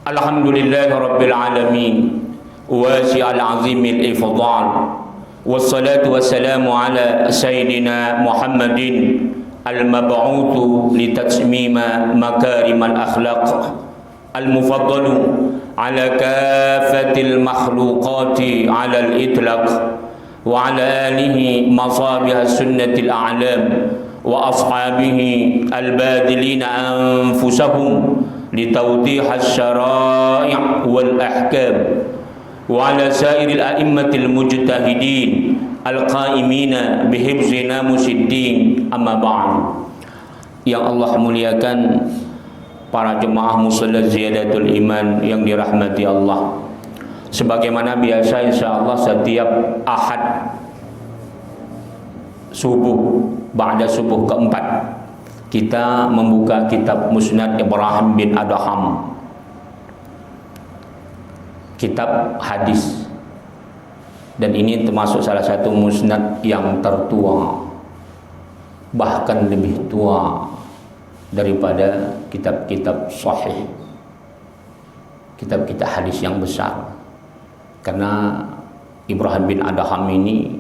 Alhamdulillahi Rabbil Alamin, wasi'al azimil ifdal, wassalatu wassalamu ala sayyidina Muhammadin al-mab'uthu litatmima makarimal akhlaq, al-mufaddalu ala kafatil makhluqati ala al-itlaq, wa ala alihi masabih sunnatil a'lam, wa ashabihi al-badilina anfusahum litawdih asy-syara'i' wal ahkam, wa ala sairil a'immatil mujtahidin al-qa'imina bihifzi namusiddin, amma ba'd. Yang Allah muliakan, para jemaah musalla ziyadatul iman yang dirahmati Allah, sebagaimana biasa insyaallah setiap Ahad subuh, ba'da subuh keempat, kita membuka kitab Musnad Ibrahim bin Adham, kitab hadis, dan ini termasuk salah satu musnad yang tertua, bahkan lebih tua daripada kitab-kitab sahih, kitab-kitab hadis yang besar. Karena Ibrahim bin Adham ini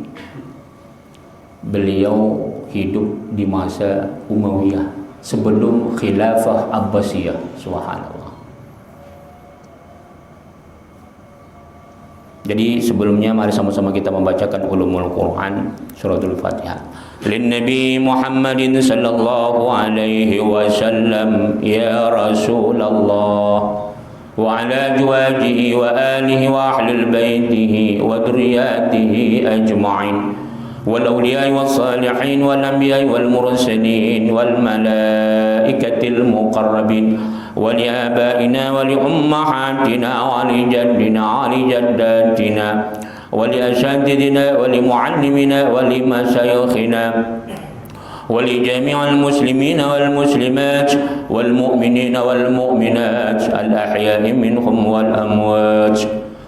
beliau hidup di masa Umayyah sebelum khilafah Abbasiyah. Subhanallah. Jadi sebelumnya mari sama-sama kita membacakan ulumul Quran, suratul Fatihah. Lin Nabi Muhammadin sallallahu alaihi wasallam, ya Rasulullah, wa ala azwajihi wa alihi wa ahlil baitihi wa dzurriyyatihi ajma'in, wal awliya'i was salihin wal anbiya'i wal mursalin wal malaikatil muqarrabin, wa li abaina wa li ummahatina wa li jaddina wa li jaddatina wa li asatidina wa li muallimina wa li masyayikhina wa li jami'il muslimina wal muslimat wal mu'minina wal mu'minat al ahya'i minhum wal amwat,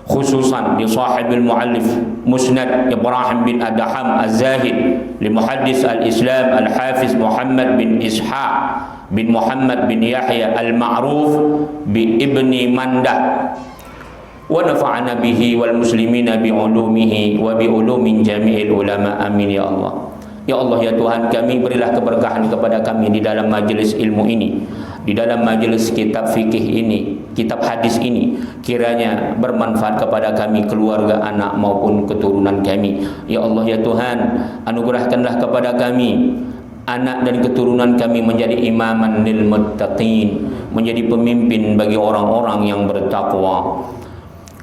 khususan di sahibil muallif Musnad Ibrahim bin Adham Az-Zahid, li muhaddis al-Islam al-Hafiz Muhammad bin Ishaq bin Muhammad bin Yahya al-Ma'ruf bi Ibni Mandah, wa nafa'ana bihi wal muslimina bi ulumihi wa bi ulumin jami'il ulama, amin ya Allah. Ya Allah, ya Tuhan kami, berilah keberkahan kepada kami di dalam majelis ilmu ini, di dalam majelis kitab fikih ini, kitab hadis ini. Kiranya bermanfaat kepada kami, keluarga, anak maupun keturunan kami. Ya Allah, ya Tuhan, anugerahkanlah kepada kami anak dan keturunan kami menjadi imaman lil muttaqin, menjadi pemimpin bagi orang-orang yang bertakwa.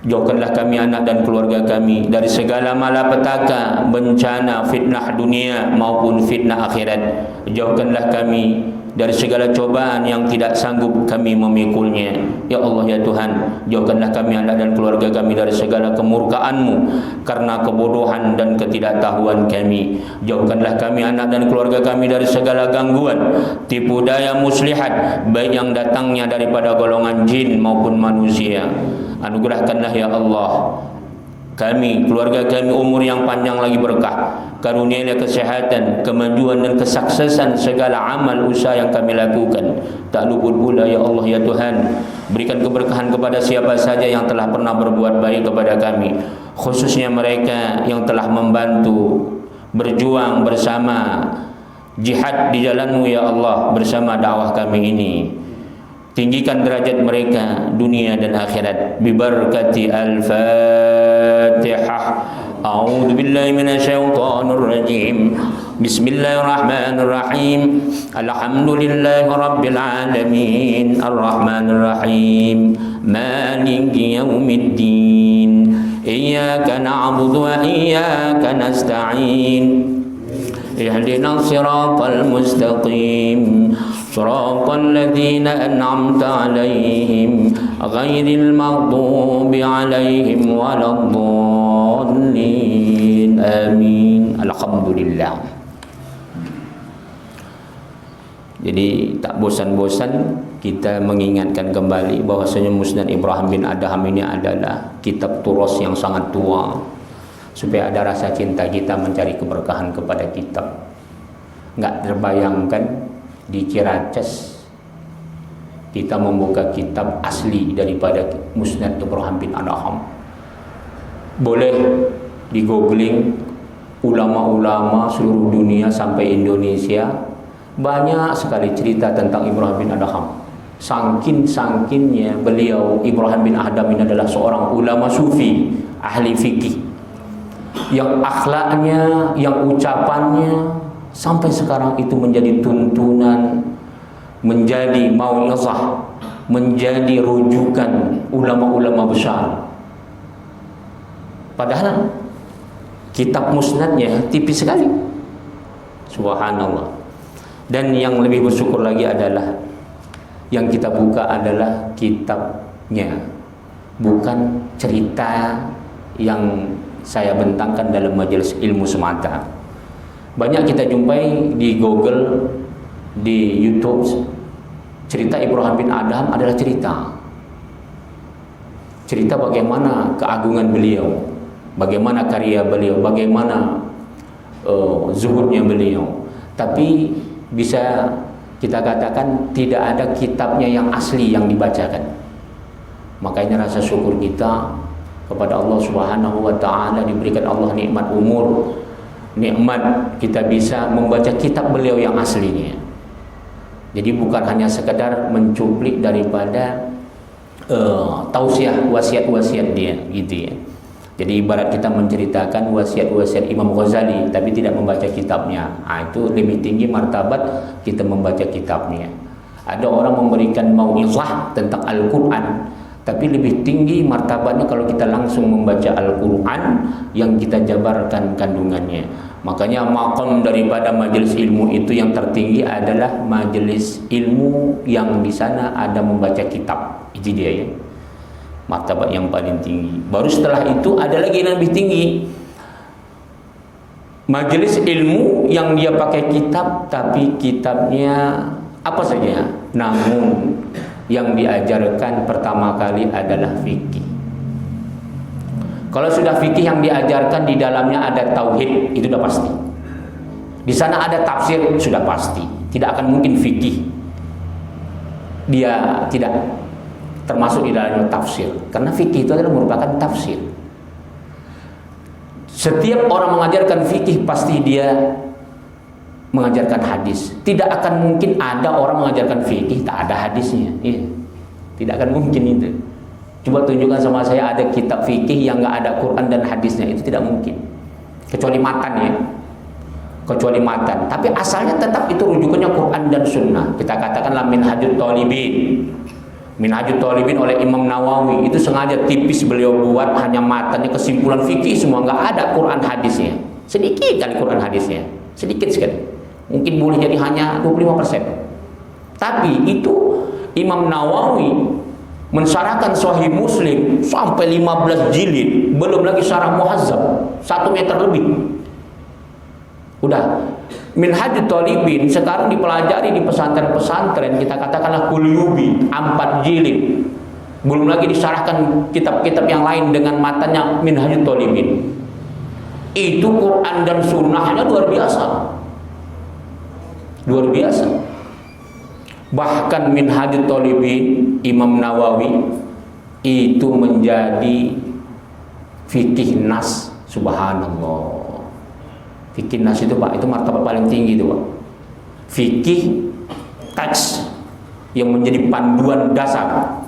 Jauhkanlah kami, anak dan keluarga kami, dari segala malapetaka, bencana, fitnah dunia maupun fitnah akhirat. Jauhkanlah kami dari segala cobaan yang tidak sanggup kami memikulnya. Ya Allah, ya Tuhan, jauhkanlah kami, anak dan keluarga kami, dari segala kemurkaan-Mu karena kebodohan dan ketidaktahuan kami. Jauhkanlah kami, anak dan keluarga kami, dari segala gangguan, tipu daya muslihat, baik yang datangnya daripada golongan jin maupun manusia. Anugerahkanlah ya Allah kami, keluarga kami, umur yang panjang lagi berkah. Karunialah kesehatan, kemajuan dan kesuksesan segala amal usaha yang kami lakukan. Tak luput pula ya Allah, ya Tuhan, berikan keberkahan kepada siapa saja yang telah pernah berbuat baik kepada kami, khususnya mereka yang telah membantu berjuang bersama jihad di jalan-Mu ya Allah, bersama dakwah kami ini. Tinggikan derajat mereka dunia dan akhirat bi barakati al-Fatihah. A'udzu billahi minasyaitonir rajim. Bismillahirrahmanirrahim. Alhamdulillahi rabbil alamin, arrahmanir rahim, maliki yaumiddin. Iyyaka na'budu wa iyyaka nasta'in. Ihdinas siratal mustaqim, siratal ladzina an'amta 'alaihim ghairil maghdubi 'alaihim waladdallin. Amin. Alhamdulillah. Jadi tak bosan-bosan kita mengingatkan kembali bahwasanya Musnad Ibrahim bin Adham ini adalah kitab turas yang sangat tua, supaya ada rasa cinta kita mencari keberkahan kepada kitab. Nggak terbayangkan di Ciracas kita membuka kitab asli daripada Musnad Ibrahim bin Adham. Boleh di googling ulama-ulama seluruh dunia sampai Indonesia, banyak sekali cerita tentang Ibrahim bin Adham. Sangkin-sangkinnya beliau Ibrahim bin Adham ini adalah seorang ulama sufi, ahli fikih, yang akhlaknya, yang ucapannya sampai sekarang itu menjadi tuntunan, menjadi mau'izah, menjadi rujukan ulama-ulama besar. Padahal kitab musnadnya tipis sekali. Subhanallah. Dan yang lebih bersyukur lagi adalah yang kita buka adalah kitabnya, bukan cerita yang saya bentangkan dalam majelis ilmu semata. Banyak kita jumpai di Google, di YouTube, cerita Ibrahim bin Adham adalah cerita bagaimana keagungan beliau, bagaimana karya beliau, bagaimana zuhudnya beliau. Tapi bisa kita katakan tidak ada kitabnya yang asli yang dibacakan. Makanya rasa syukur kita kepada Allah Subhanahu wa taala, diberikan Allah nikmat umur, nikmat kita bisa membaca kitab beliau yang aslinya. Jadi bukan hanya sekedar mencuplik daripada tausiah, wasiat-wasiat dia gitu ya. Jadi ibarat kita menceritakan wasiat-wasiat Imam Ghazali tapi tidak membaca kitabnya. Itu lebih tinggi martabat kita membaca kitabnya. Ada orang memberikan mau'izah tentang Al-Quran, tapi lebih tinggi martabatnya kalau kita langsung membaca Al-Quran yang kita jabarkan kandungannya. Makanya maqam daripada majelis ilmu itu yang tertinggi adalah majelis ilmu yang di sana ada membaca kitab. Itu dia ya, martabat yang paling tinggi. Baru setelah itu ada lagi yang lebih tinggi, majelis ilmu yang dia pakai kitab tapi kitabnya apa saja, namun yang diajarkan pertama kali adalah fikih. Kalau sudah fikih yang diajarkan di dalamnya ada tauhid, itu sudah pasti. Di sana ada tafsir, sudah pasti. Tidak akan mungkin fikih dia tidak termasuk di dalamnya tafsir, karena fikih itu adalah merupakan tafsir. Setiap orang mengajarkan fikih pasti dia mengajarkan hadis. Tidak akan mungkin ada orang mengajarkan fikih tak ada hadisnya. Iya. Tidak akan mungkin itu. Coba tunjukkan sama saya ada kitab fikih yang nggak ada Quran dan hadisnya, itu tidak mungkin. Kecuali matan ya. Kecuali matan. Tapi asalnya tetap itu rujukannya Quran dan Sunnah. Kita katakanlah Minhajut Thalibin. Minhajut Thalibin oleh Imam Nawawi itu sengaja tipis beliau buat, hanya matanya kesimpulan fikih semua, nggak ada Quran hadisnya. Sedikit kali Quran hadisnya, sedikit sekali. Mungkin boleh jadi hanya 25%. Tapi itu Imam Nawawi mensyarahkan Sahih Muslim sampai 15 jilid, belum lagi syarah Muhazzab 1 meter lebih. Udah Minhajut Thalibin sekarang dipelajari di pesantren-pesantren, kita katakanlah Kulyubi 4 jilid. Belum lagi disyarahkan kitab-kitab yang lain dengan matanya Minhajut Thalibin. Itu Quran dan Sunnahnya luar biasa. Luar biasa. Bahkan Minhajut Thalibin Imam Nawawi itu menjadi fikih nas. Subhanallah. Fikih nas itu Pak, itu martabat paling tinggi itu Pak. Fikih teks yang menjadi panduan dasar.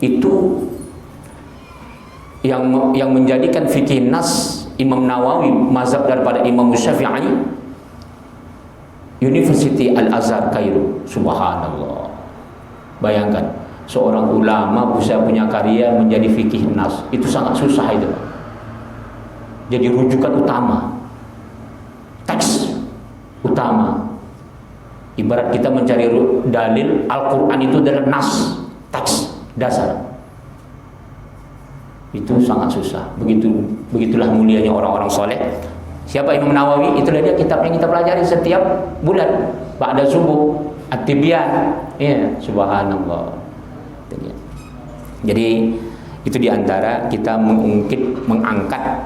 Itu yang menjadikan fikih nas Imam Nawawi mazhab daripada Imam Syafi'i, University Al-Azhar Kairo. Subhanallah. Bayangkan seorang ulama bisa punya karya menjadi fikih nas, itu sangat susah itu. Jadi rujukan utama, teks utama. Ibarat kita mencari dalil, Al-Quran itu adalah nas, teks dasar. Itu sangat susah. Begitulah mulianya orang-orang soleh. Siapa Imam Nawawi? Itulah dia kitab yang kita pelajari setiap bulan ba'da subuh, At-Tibyan. Ya, subhanallah. Jadi itu diantara kita mengangkat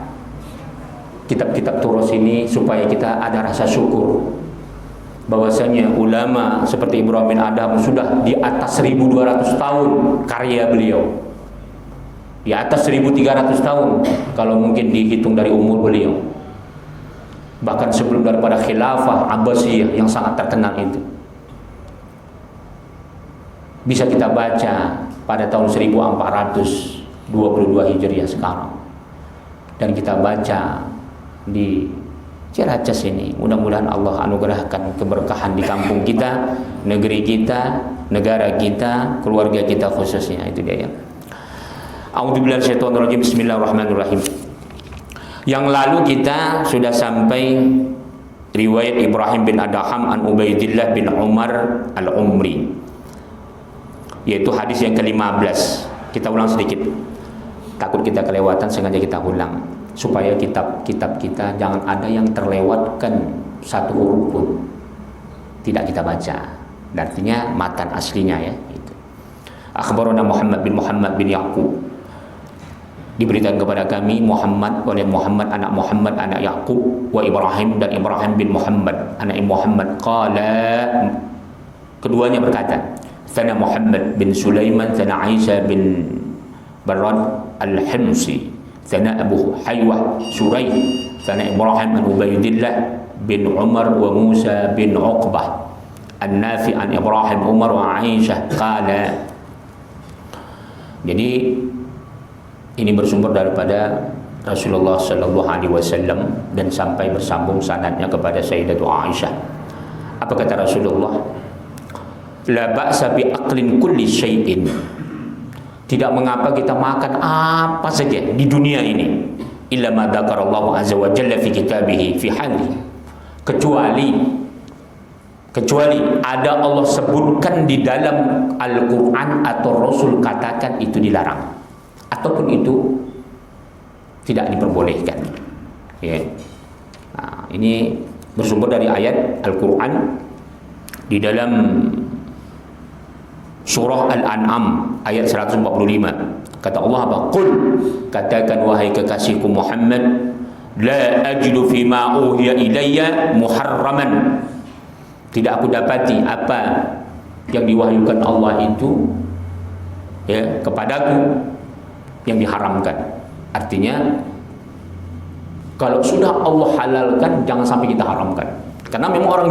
kitab-kitab turus ini supaya kita ada rasa syukur. bahwasanya ulama seperti Ibrahim bin Adham sudah di atas 1200 tahun karya beliau. Di atas 1300 tahun kalau mungkin dihitung dari umur beliau. Bahkan sebelum daripada khilafah Abbasiyah yang sangat terkenal itu. Bisa kita baca pada tahun 1422 Hijriah sekarang. Dan kita baca di Ciracas ini. Mudah-mudahan Allah anugerahkan keberkahan di kampung kita, negeri kita, negara kita, keluarga kita khususnya. Itu dia ya. A'udzubillahi minasyaitonirrajim. Bismillahirrahmanirrahim. Yang lalu kita sudah sampai riwayat Ibrahim bin Adham an Ubaidillah bin Umar al-Umri, yaitu hadis yang ke-15. Kita ulang sedikit. Takut kita kelewatan, sengaja kita ulang supaya kitab-kitab kita jangan ada yang terlewatkan satu huruf pun tidak kita baca. Artinya matan aslinya ya itu. Akhbarana Muhammad bin Yaqub, diberitakan kepada kami Muhammad oleh Muhammad anak Yaqub, wa Ibrahim dan Ibrahim bin Muhammad anak Muhammad, qala, keduanya berkata, sana Muhammad bin Sulaiman, sana Isa bin Barad al-Himsi, sana Abu Haywah Suraih, sana Ibrahim an Ubaidillah bin Umar wa Musa bin Uqbah an-Nafi an Ibrahim Umar wa Aisyah qala. Jadi ini bersumber daripada Rasulullah sallallahu alaihi wasallam dan sampai bersambung sanadnya kepada Sayyidatu Aisyah. Apa kata Rasulullah? La ba'sa bi aqlin kulli syai'in. Tidak mengapa kita makan apa saja di dunia ini, illa ma dzakarallahu azza wa jalla fi kitabih fi hali. Kecuali ada Allah sebutkan di dalam Al-Qur'an atau Rasul katakan itu dilarang, ataupun itu tidak diperbolehkan. Ya. Nah, ini bersumber dari ayat Al-Qur'an di dalam surah Al-An'am ayat 145. Kata Allah apa? Qul, katakan wahai kekasihku Muhammad, la ajidu fima uhiya ilayya muharraman. Tidak aku dapati apa yang diwahyukan Allah itu ya kepadaku yang diharamkan. Artinya kalau sudah Allah halalkan jangan sampai kita haramkan. Karena memang orang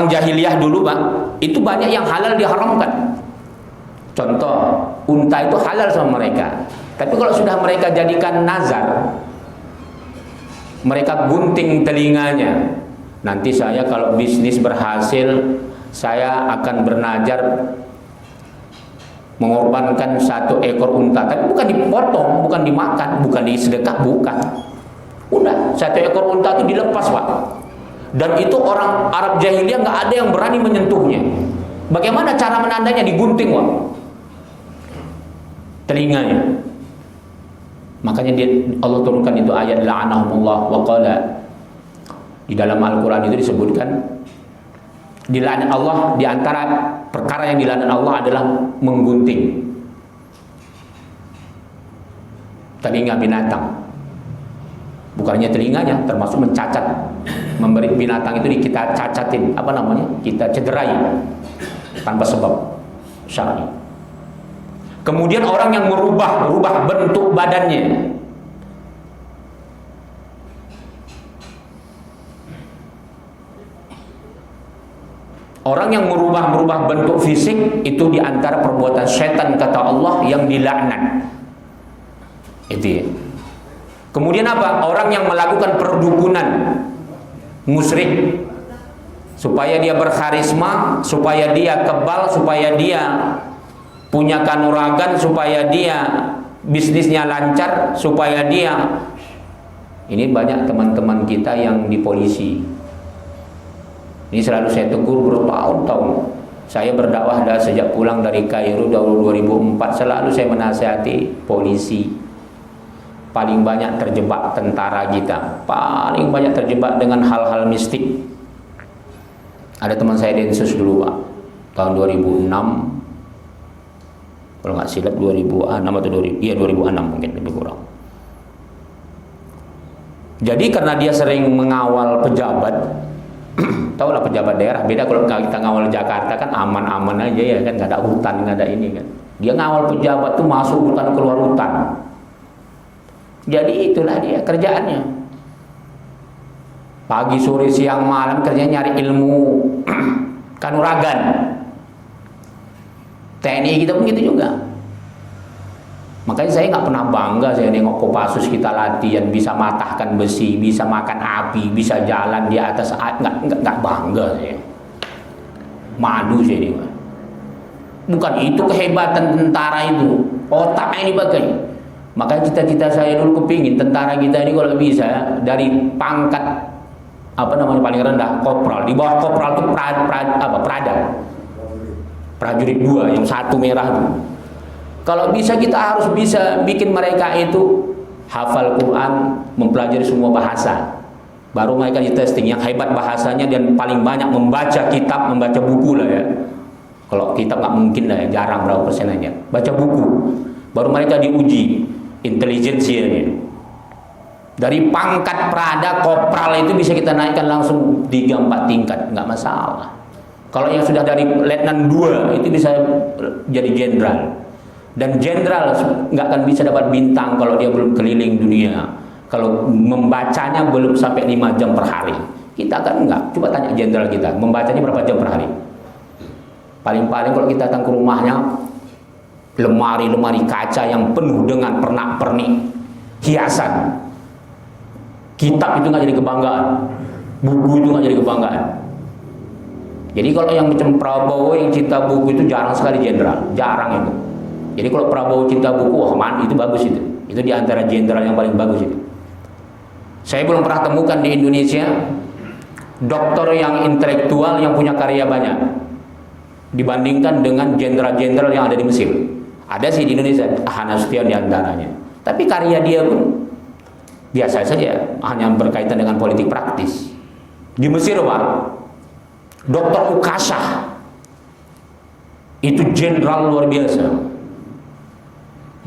jahiliyah dulu Pak, itu banyak yang halal diharamkan. Contoh, unta itu halal sama mereka. Tapi kalau sudah mereka jadikan nazar, mereka gunting telinganya. Nanti saya kalau bisnis berhasil, saya akan bernazar mengorbankan 1 ekor unta. Tapi bukan dipotong, bukan dimakan, bukan disedekah, bukan. Udah, 1 ekor unta itu dilepas Pak. Dan itu orang Arab jahiliyah nggak ada yang berani menyentuhnya. Bagaimana cara menandanya? Digunting Pak telinganya. Makanya Allah turunkan itu ayat la'anahumullah wa qala. Di dalam Al-Quran itu disebutkan dilaknat Allah, di antara perkara yang dilaknat Allah adalah menggunting telinga binatang. Bukannya telinganya, termasuk mencacat, memberi binatang itu kita cacatin, apa namanya? Kita cederai tanpa sebab syar'i. Kemudian orang yang merubah bentuk badannya, orang yang merubah bentuk fisik itu diantara perbuatan setan kata Allah yang dilaknat. Itu ya. Kemudian apa? Orang yang melakukan perdukunan, musyrik, supaya dia berkarisma, supaya dia kebal, supaya dia punya kanuragan, supaya dia bisnisnya lancar, supaya dia. Ini banyak teman-teman kita yang di polisi. Ini selalu saya tegur bertahun-tahun. Saya berdakwah sejak pulang dari Kairo tahun 2004. Selalu saya menasihati polisi. Paling banyak terjebak tentara kita. Paling banyak terjebak dengan hal-hal mistik. Ada teman saya Densus dulu Pak, tahun 2006. Kalau nggak silap 2006 atau 2006 mungkin lebih kurang. Jadi karena dia sering mengawal pejabat, tahu lah pejabat daerah, beda kalau kita ngawal Jakarta kan aman-aman aja ya kan, nggak ada hutan, nggak ada ini kan. Dia ngawal pejabat tuh masuk hutan keluar hutan. Jadi itulah dia kerjaannya. Pagi sore siang malam kerjanya nyari ilmu kanuragan. TNI kita pun gitu juga. Makanya saya nggak pernah bangga saya nengok Kopassus kita latihan bisa matahkan besi, bisa makan api, bisa jalan di atas air, nggak bangga saya. Malu saya ini. Bukan itu kehebatan tentara itu, otaknya ini dipakai. Makanya cita-cita saya dulu kepingin tentara kita ini kalau bisa dari pangkat paling rendah kopral, di bawah kopral itu prajurit 2 yang satu merah itu. Kalau bisa kita harus bisa bikin mereka itu hafal Quran, mempelajari semua bahasa. Baru mereka di testing yang hebat bahasanya dan paling banyak membaca kitab, membaca buku lah ya. Kalau kitab nggak mungkin lah ya, jarang berapa persen aja. Baca buku. Baru mereka diuji intelijensianya. Dari pangkat prada kopral itu bisa kita naikkan langsung 3-4 tingkat, nggak masalah. Kalau yang sudah dari letnan 2 itu bisa jadi jenderal. Dan jenderal nggak akan bisa dapat bintang kalau dia belum keliling dunia. Kalau membacanya belum sampai 5 jam per hari. Kita kan enggak. Coba tanya jenderal kita, membacanya berapa jam per hari? Paling-paling kalau kita datang ke rumahnya, lemari-lemari kaca yang penuh dengan pernak-pernik hiasan. Kitab itu nggak jadi kebanggaan, buku itu nggak jadi kebanggaan. Jadi kalau yang macam Prabowo yang cinta buku itu jarang sekali jenderal, jarang itu. Jadi kalau Prabowo cinta buku, wah man, itu bagus itu. Itu diantara jenderal yang paling bagus itu. Saya belum pernah temukan di Indonesia dokter yang intelektual yang punya karya banyak dibandingkan dengan jenderal-jenderal yang ada di Mesir. Ada sih di Indonesia, Hanasution di antaranya. Tapi karya dia pun biasa saja, hanya berkaitan dengan politik praktis. Di Mesir, Pak, Dr. Ukasha itu jenderal luar biasa.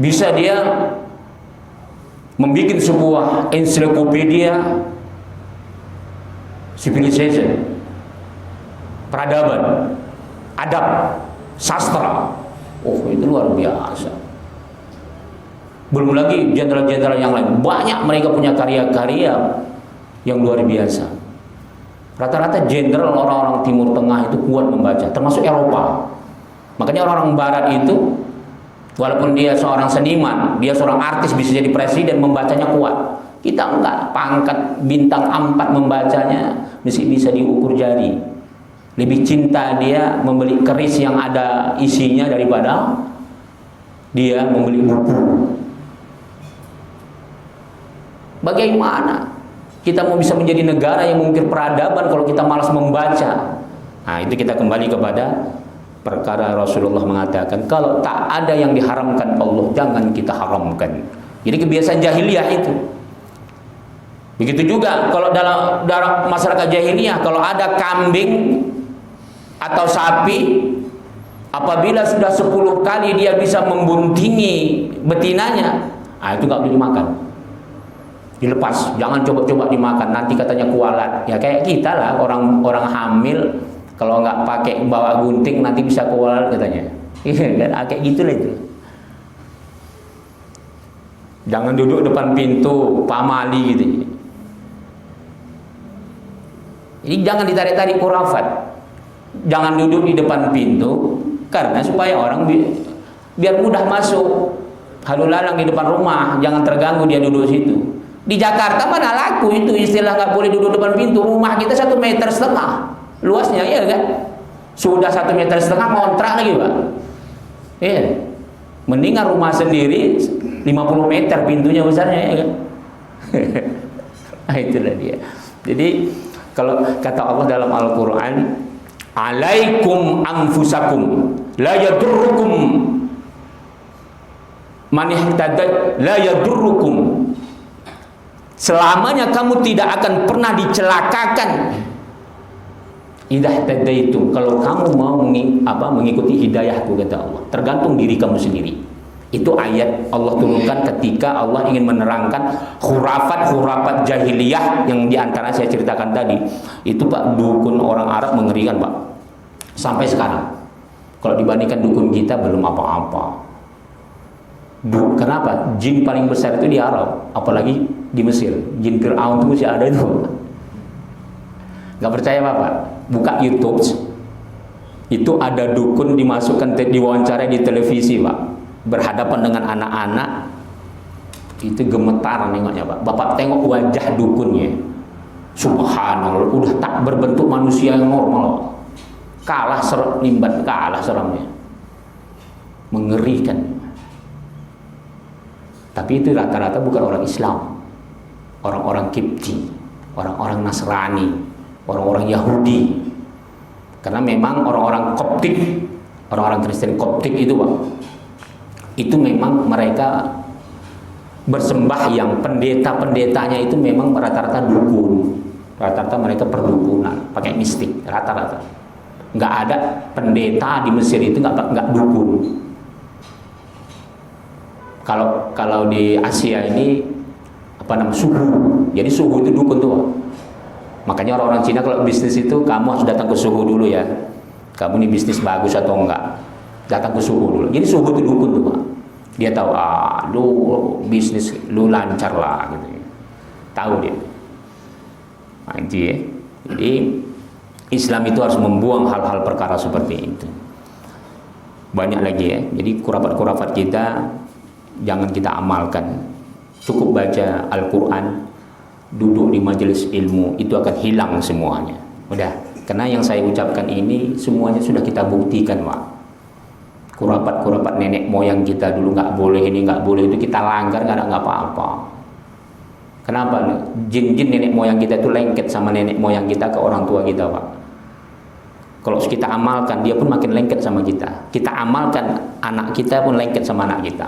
Bisa dia membuat sebuah ensiklopedia civilization, peradaban, adab, sastra. Oh, itu luar biasa. Belum lagi jenderal-jenderal yang lain. Banyak mereka punya karya-karya yang luar biasa. Rata-rata jenderal orang-orang Timur Tengah itu kuat membaca, termasuk Eropa. Makanya orang-orang Barat itu, walaupun dia seorang seniman, dia seorang artis, bisa jadi presiden, membacanya kuat. Kita enggak, pangkat bintang 4 membacanya mesti bisa diukur jari. Lebih cinta dia membeli keris yang ada isinya daripada dia membeli buku. Bagaimana kita mau bisa menjadi negara yang mengukir peradaban kalau kita malas membaca? Nah, itu kita kembali kepada perkara Rasulullah mengatakan, kalau tak ada yang diharamkan Allah, jangan kita haramkan. Jadi kebiasaan jahiliyah itu. Begitu juga kalau dalam masyarakat jahiliyah, kalau ada kambing atau sapi, apabila sudah 10 kali dia bisa membuntingi betinanya, itu nggak boleh dimakan. Dilepas, jangan coba-coba dimakan, nanti katanya kualat. Ya kayak kita lah, orang hamil kalau nggak pakai bawa gunting nanti bisa kualat katanya. Iya kan, kayak gitulah itu. Jangan duduk depan pintu pamali gitu. Jadi jangan ditarik-tarik khurafat. Jangan duduk di depan pintu karena supaya orang biar mudah masuk. Lalu lalang di depan rumah, jangan terganggu dia duduk situ. Di Jakarta mana laku itu istilah nggak boleh duduk depan pintu. Rumah kita 1,5 meter luasnya, ya kan? Sudah 1,5 meter ngontrak lagi, Pak. Iya. Mendingan rumah sendiri 50 meter pintunya besarnya, ya kan? Nah, itulah dia. Jadi kalau kata Allah dalam Al-Quran, alaikum anfusakum la yadurrukum man ihtada la yadurrukum. Selamanya kamu tidak akan pernah dicelakakan idah tadaitu, kalau kamu mau mengikuti hidayahku, kata Allah. Tergantung diri kamu sendiri. Itu ayat Allah turunkan ketika Allah ingin menerangkan khurafat jahiliyah yang diantara saya ceritakan tadi. Itu Pak, dukun orang Arab mengerikan Pak. Sampai sekarang. Kalau dibandingkan dukun kita belum apa-apa. Kenapa? Jin paling besar itu di Arab, apalagi di Mesir. Jin Fir'aun itu masih ada itu. Gak percaya Bapak? Buka YouTube. Itu ada dukun dimasukkan diwawancara di televisi Pak. Berhadapan dengan anak-anak, itu gemetar nengoknya Pak. Bapak tengok wajah dukunnya, subhanallah, udah tak berbentuk manusia yang normal, kalah nimbat, kalah seramnya, mengerikan. Tapi itu rata-rata bukan orang Islam, orang-orang Kipti, orang-orang Nasrani, orang-orang Yahudi. Karena memang orang-orang Koptik, orang-orang Kristen Koptik itu Pak, itu memang mereka bersembahyang, pendeta-pendetanya itu memang rata-rata dukun, rata-rata mereka perdukunan, pakai mistik, rata-rata. Nggak ada pendeta di Mesir itu nggak dukun. Kalau di Asia ini apa namanya, suhu, jadi suhu itu dukun tuh. Makanya orang-orang Cina kalau bisnis itu kamu harus datang ke suhu dulu ya. Kamu ini bisnis bagus atau enggak? Datang ke suhu dulu. Jadi suhu itu dukun tuh Pak. Dia tahu, lu bisnis lu lancar lah gitu ya. Tahu dia. Nah, itu ya. Jadi Islam itu harus membuang hal-hal perkara seperti itu. Banyak lagi ya. Jadi kurafat-kurafat kita jangan kita amalkan. Cukup baca Al-Quran, duduk di majelis ilmu, itu akan hilang semuanya. Udah. Karena yang saya ucapkan ini semuanya sudah kita buktikan Pak. Kurapat nenek moyang kita dulu nggak boleh ini, nggak boleh itu, kita langgar nggak apa-apa. Kenapa? Jin-jin nenek moyang kita itu lengket sama nenek moyang kita ke orang tua kita Pak. Kalau kita amalkan, dia pun makin lengket sama kita. Kita amalkan, anak kita pun lengket sama anak kita.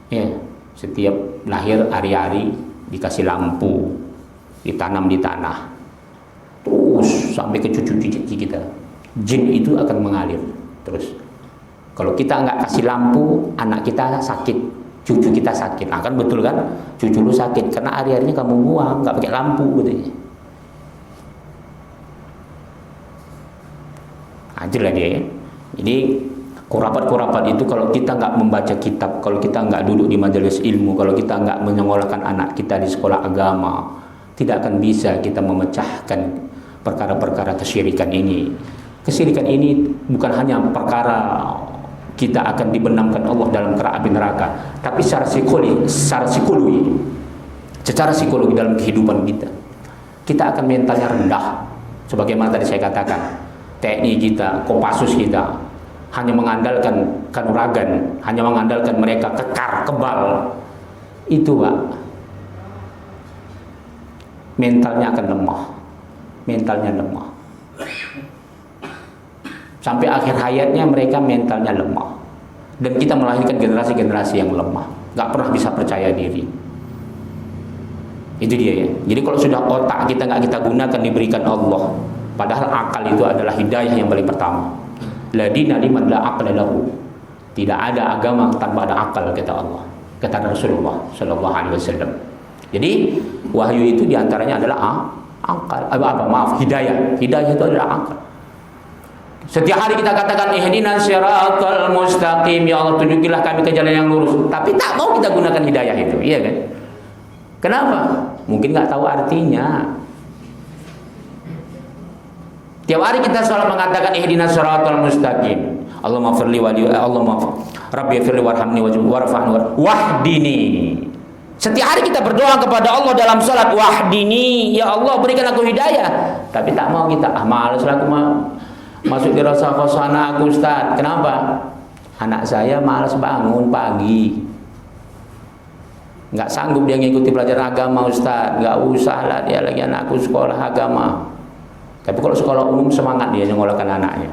Ya, setiap lahir hari-hari dikasih lampu, ditanam di tanah, terus sampai ke cucu-cucu kita. Jin itu akan mengalir terus. Kalau kita nggak kasih lampu, anak kita sakit, cucu kita sakit. Nah, kan betul kan? Cucu lu sakit karena hari-harinya kamu buang, nggak pakai lampu gitu. Ajalah dia ya. Jadi kurapat-kurapat itu kalau kita nggak membaca kitab, kalau kita nggak duduk di majelis ilmu, kalau kita nggak menyekolahkan anak kita di sekolah agama, tidak akan bisa kita memecahkan perkara-perkara kesyirikan ini. Kesyirikan ini bukan hanya perkara kita akan dibenamkan Allah dalam kerana api neraka, tapi secara psikologi dalam kehidupan kita akan mentalnya rendah. Sebagaimana tadi saya katakan, TNI kita, Kopassus kita hanya mengandalkan kanuragan, hanya mengandalkan mereka kekar, kebal, itu Pak, mentalnya akan lemah, sampai akhir hayatnya mereka mentalnya lemah, dan kita melahirkan generasi-generasi yang lemah, nggak pernah bisa percaya diri. Itu dia ya. Jadi kalau sudah otak kita nggak kita gunakan, diberikan Allah, padahal akal itu adalah hidayah yang paling pertama. La dina liman la aqla lahu. Tidak ada agama tanpa ada akal, kata Allah, kata Rasulullah sallallahu alaihi wasallam. Jadi wahyu itu diantaranya adalah akal, hidayah. Hidayah itu adalah akal. Setiap hari kita katakan ihdinas siratal mustaqim, ya Allah tunjukilah kami ke jalan yang lurus. Tapi tak mau kita gunakan hidayah itu, iya kan? Kenapa? Mungkin nggak tahu artinya. Tiap hari kita selalu mengatakan ihdinas siratal mustaqim. Allahumma firli wali, Allahumma rabbi firli warhamni warfa'ni wahdini. Setiap hari kita berdoa kepada Allah dalam salat, wahdini, ya Allah berikan aku hidayah. Tapi tak mau kita, malas aku masuk di rasa khosana aku Ustaz. Kenapa? Anak saya malas bangun pagi, nggak sanggup dia ngikuti pelajaran agama Ustaz. Nggak usah lah dia lagi anakku sekolah agama. Tapi kalau sekolah umum semangat dia nyekolahkan anaknya.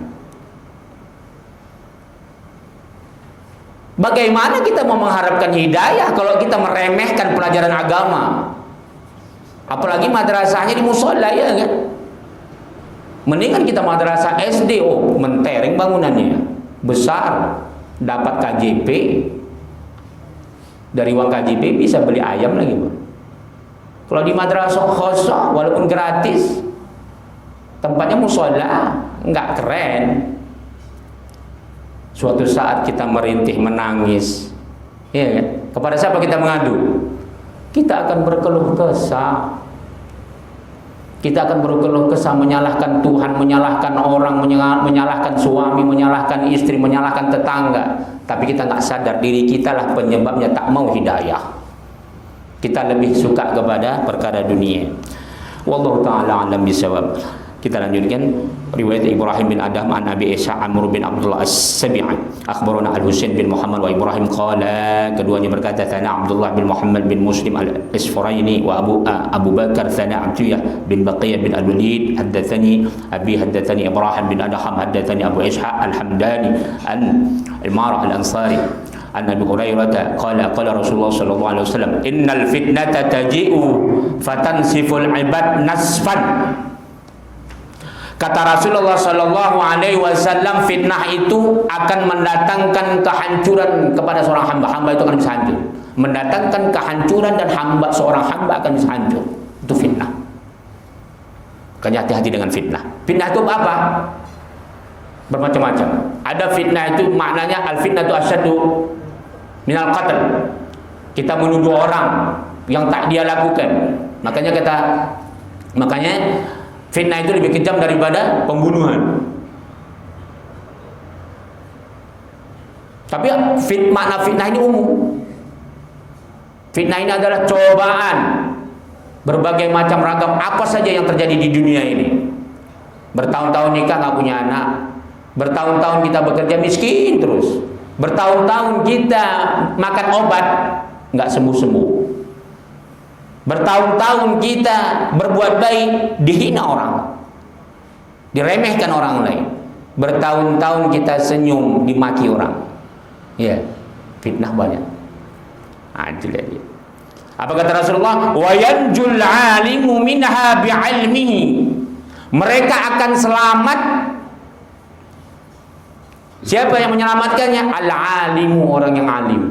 Bagaimana kita mau mengharapkan hidayah kalau kita meremehkan pelajaran agama? Apalagi madrasahnya di musola, ya kan? Mendingan kita madrasah SD, mentereng bangunannya. besar, dapat KJP, dari uang KJP bisa beli ayam lagi, Pak. Kalau di madrasah khosah walaupun gratis, tempatnya musola, nggak keren. Suatu saat kita merintih, menangis, ya kan? Kepada siapa kita mengadu? Kita akan berkeluh kesah. Kita akan berkeluh kesah, menyalahkan Tuhan, menyalahkan orang, menyalahkan suami, menyalahkan istri, menyalahkan tetangga. Tapi kita nggak sadar diri kita lah penyebabnya tak mau hidayah. Kita lebih suka kepada perkara dunia. Wallahu ta'ala alam bisawab. Kita lanjutkan riwayat Ibrahim bin Adam an Abi Isa Amr bin Abdullah As-Sabi'i akhbarana Al-Husain bin Muhammad wa Ibrahim qala, keduanya berkata thana Abdullah bin Muhammad bin Muslim Al-Isfaraini wa Abu Bakar thana Abdiyah bin Baqiyah bin Al-Walid haddathani Abi haddathani Ibrahim bin Adham haddathani Abu Ishaq Al-Hamdani an Al-Marah Al-Ansari an Abi Hurairah qala qala Rasulullah sallallahu alaihi wasallam innal fitnata taji'u fatansiful ibad nasfan. Kata Rasulullah Shallallahu Alaihi Wasallam, fitnah itu akan mendatangkan kehancuran kepada seorang hamba. Hamba itu akan bisa hancur. Mendatangkan kehancuran dan seorang hamba akan bisa hancur. Itu fitnah. Makanya hati-hati dengan fitnah. Fitnah itu apa? Bermacam-macam. Ada fitnah itu maknanya al-fitnah itu asyadu minal qatl. Kita menuduh orang yang tak dia lakukan. Makanya fitnah itu lebih kejam daripada pembunuhan. Tapi makna fitnah ini umum. Fitnah ini adalah cobaan berbagai macam ragam apa saja yang terjadi di dunia ini. Bertahun-tahun nikah nggak punya anak, bertahun-tahun kita bekerja miskin terus, bertahun-tahun kita makan obat nggak sembuh-sembuh. Bertahun-tahun kita berbuat baik dihina orang, diremehkan orang lain. Bertahun-tahun kita senyum dimaki orang. Ya, fitnah banyak. Adil dia. Apa kata Rasulullah? Wa yanjul 'alimu minha bi'ilmihi. Mereka akan selamat. Siapa yang menyelamatkannya? Al-'alimu, orang yang alim.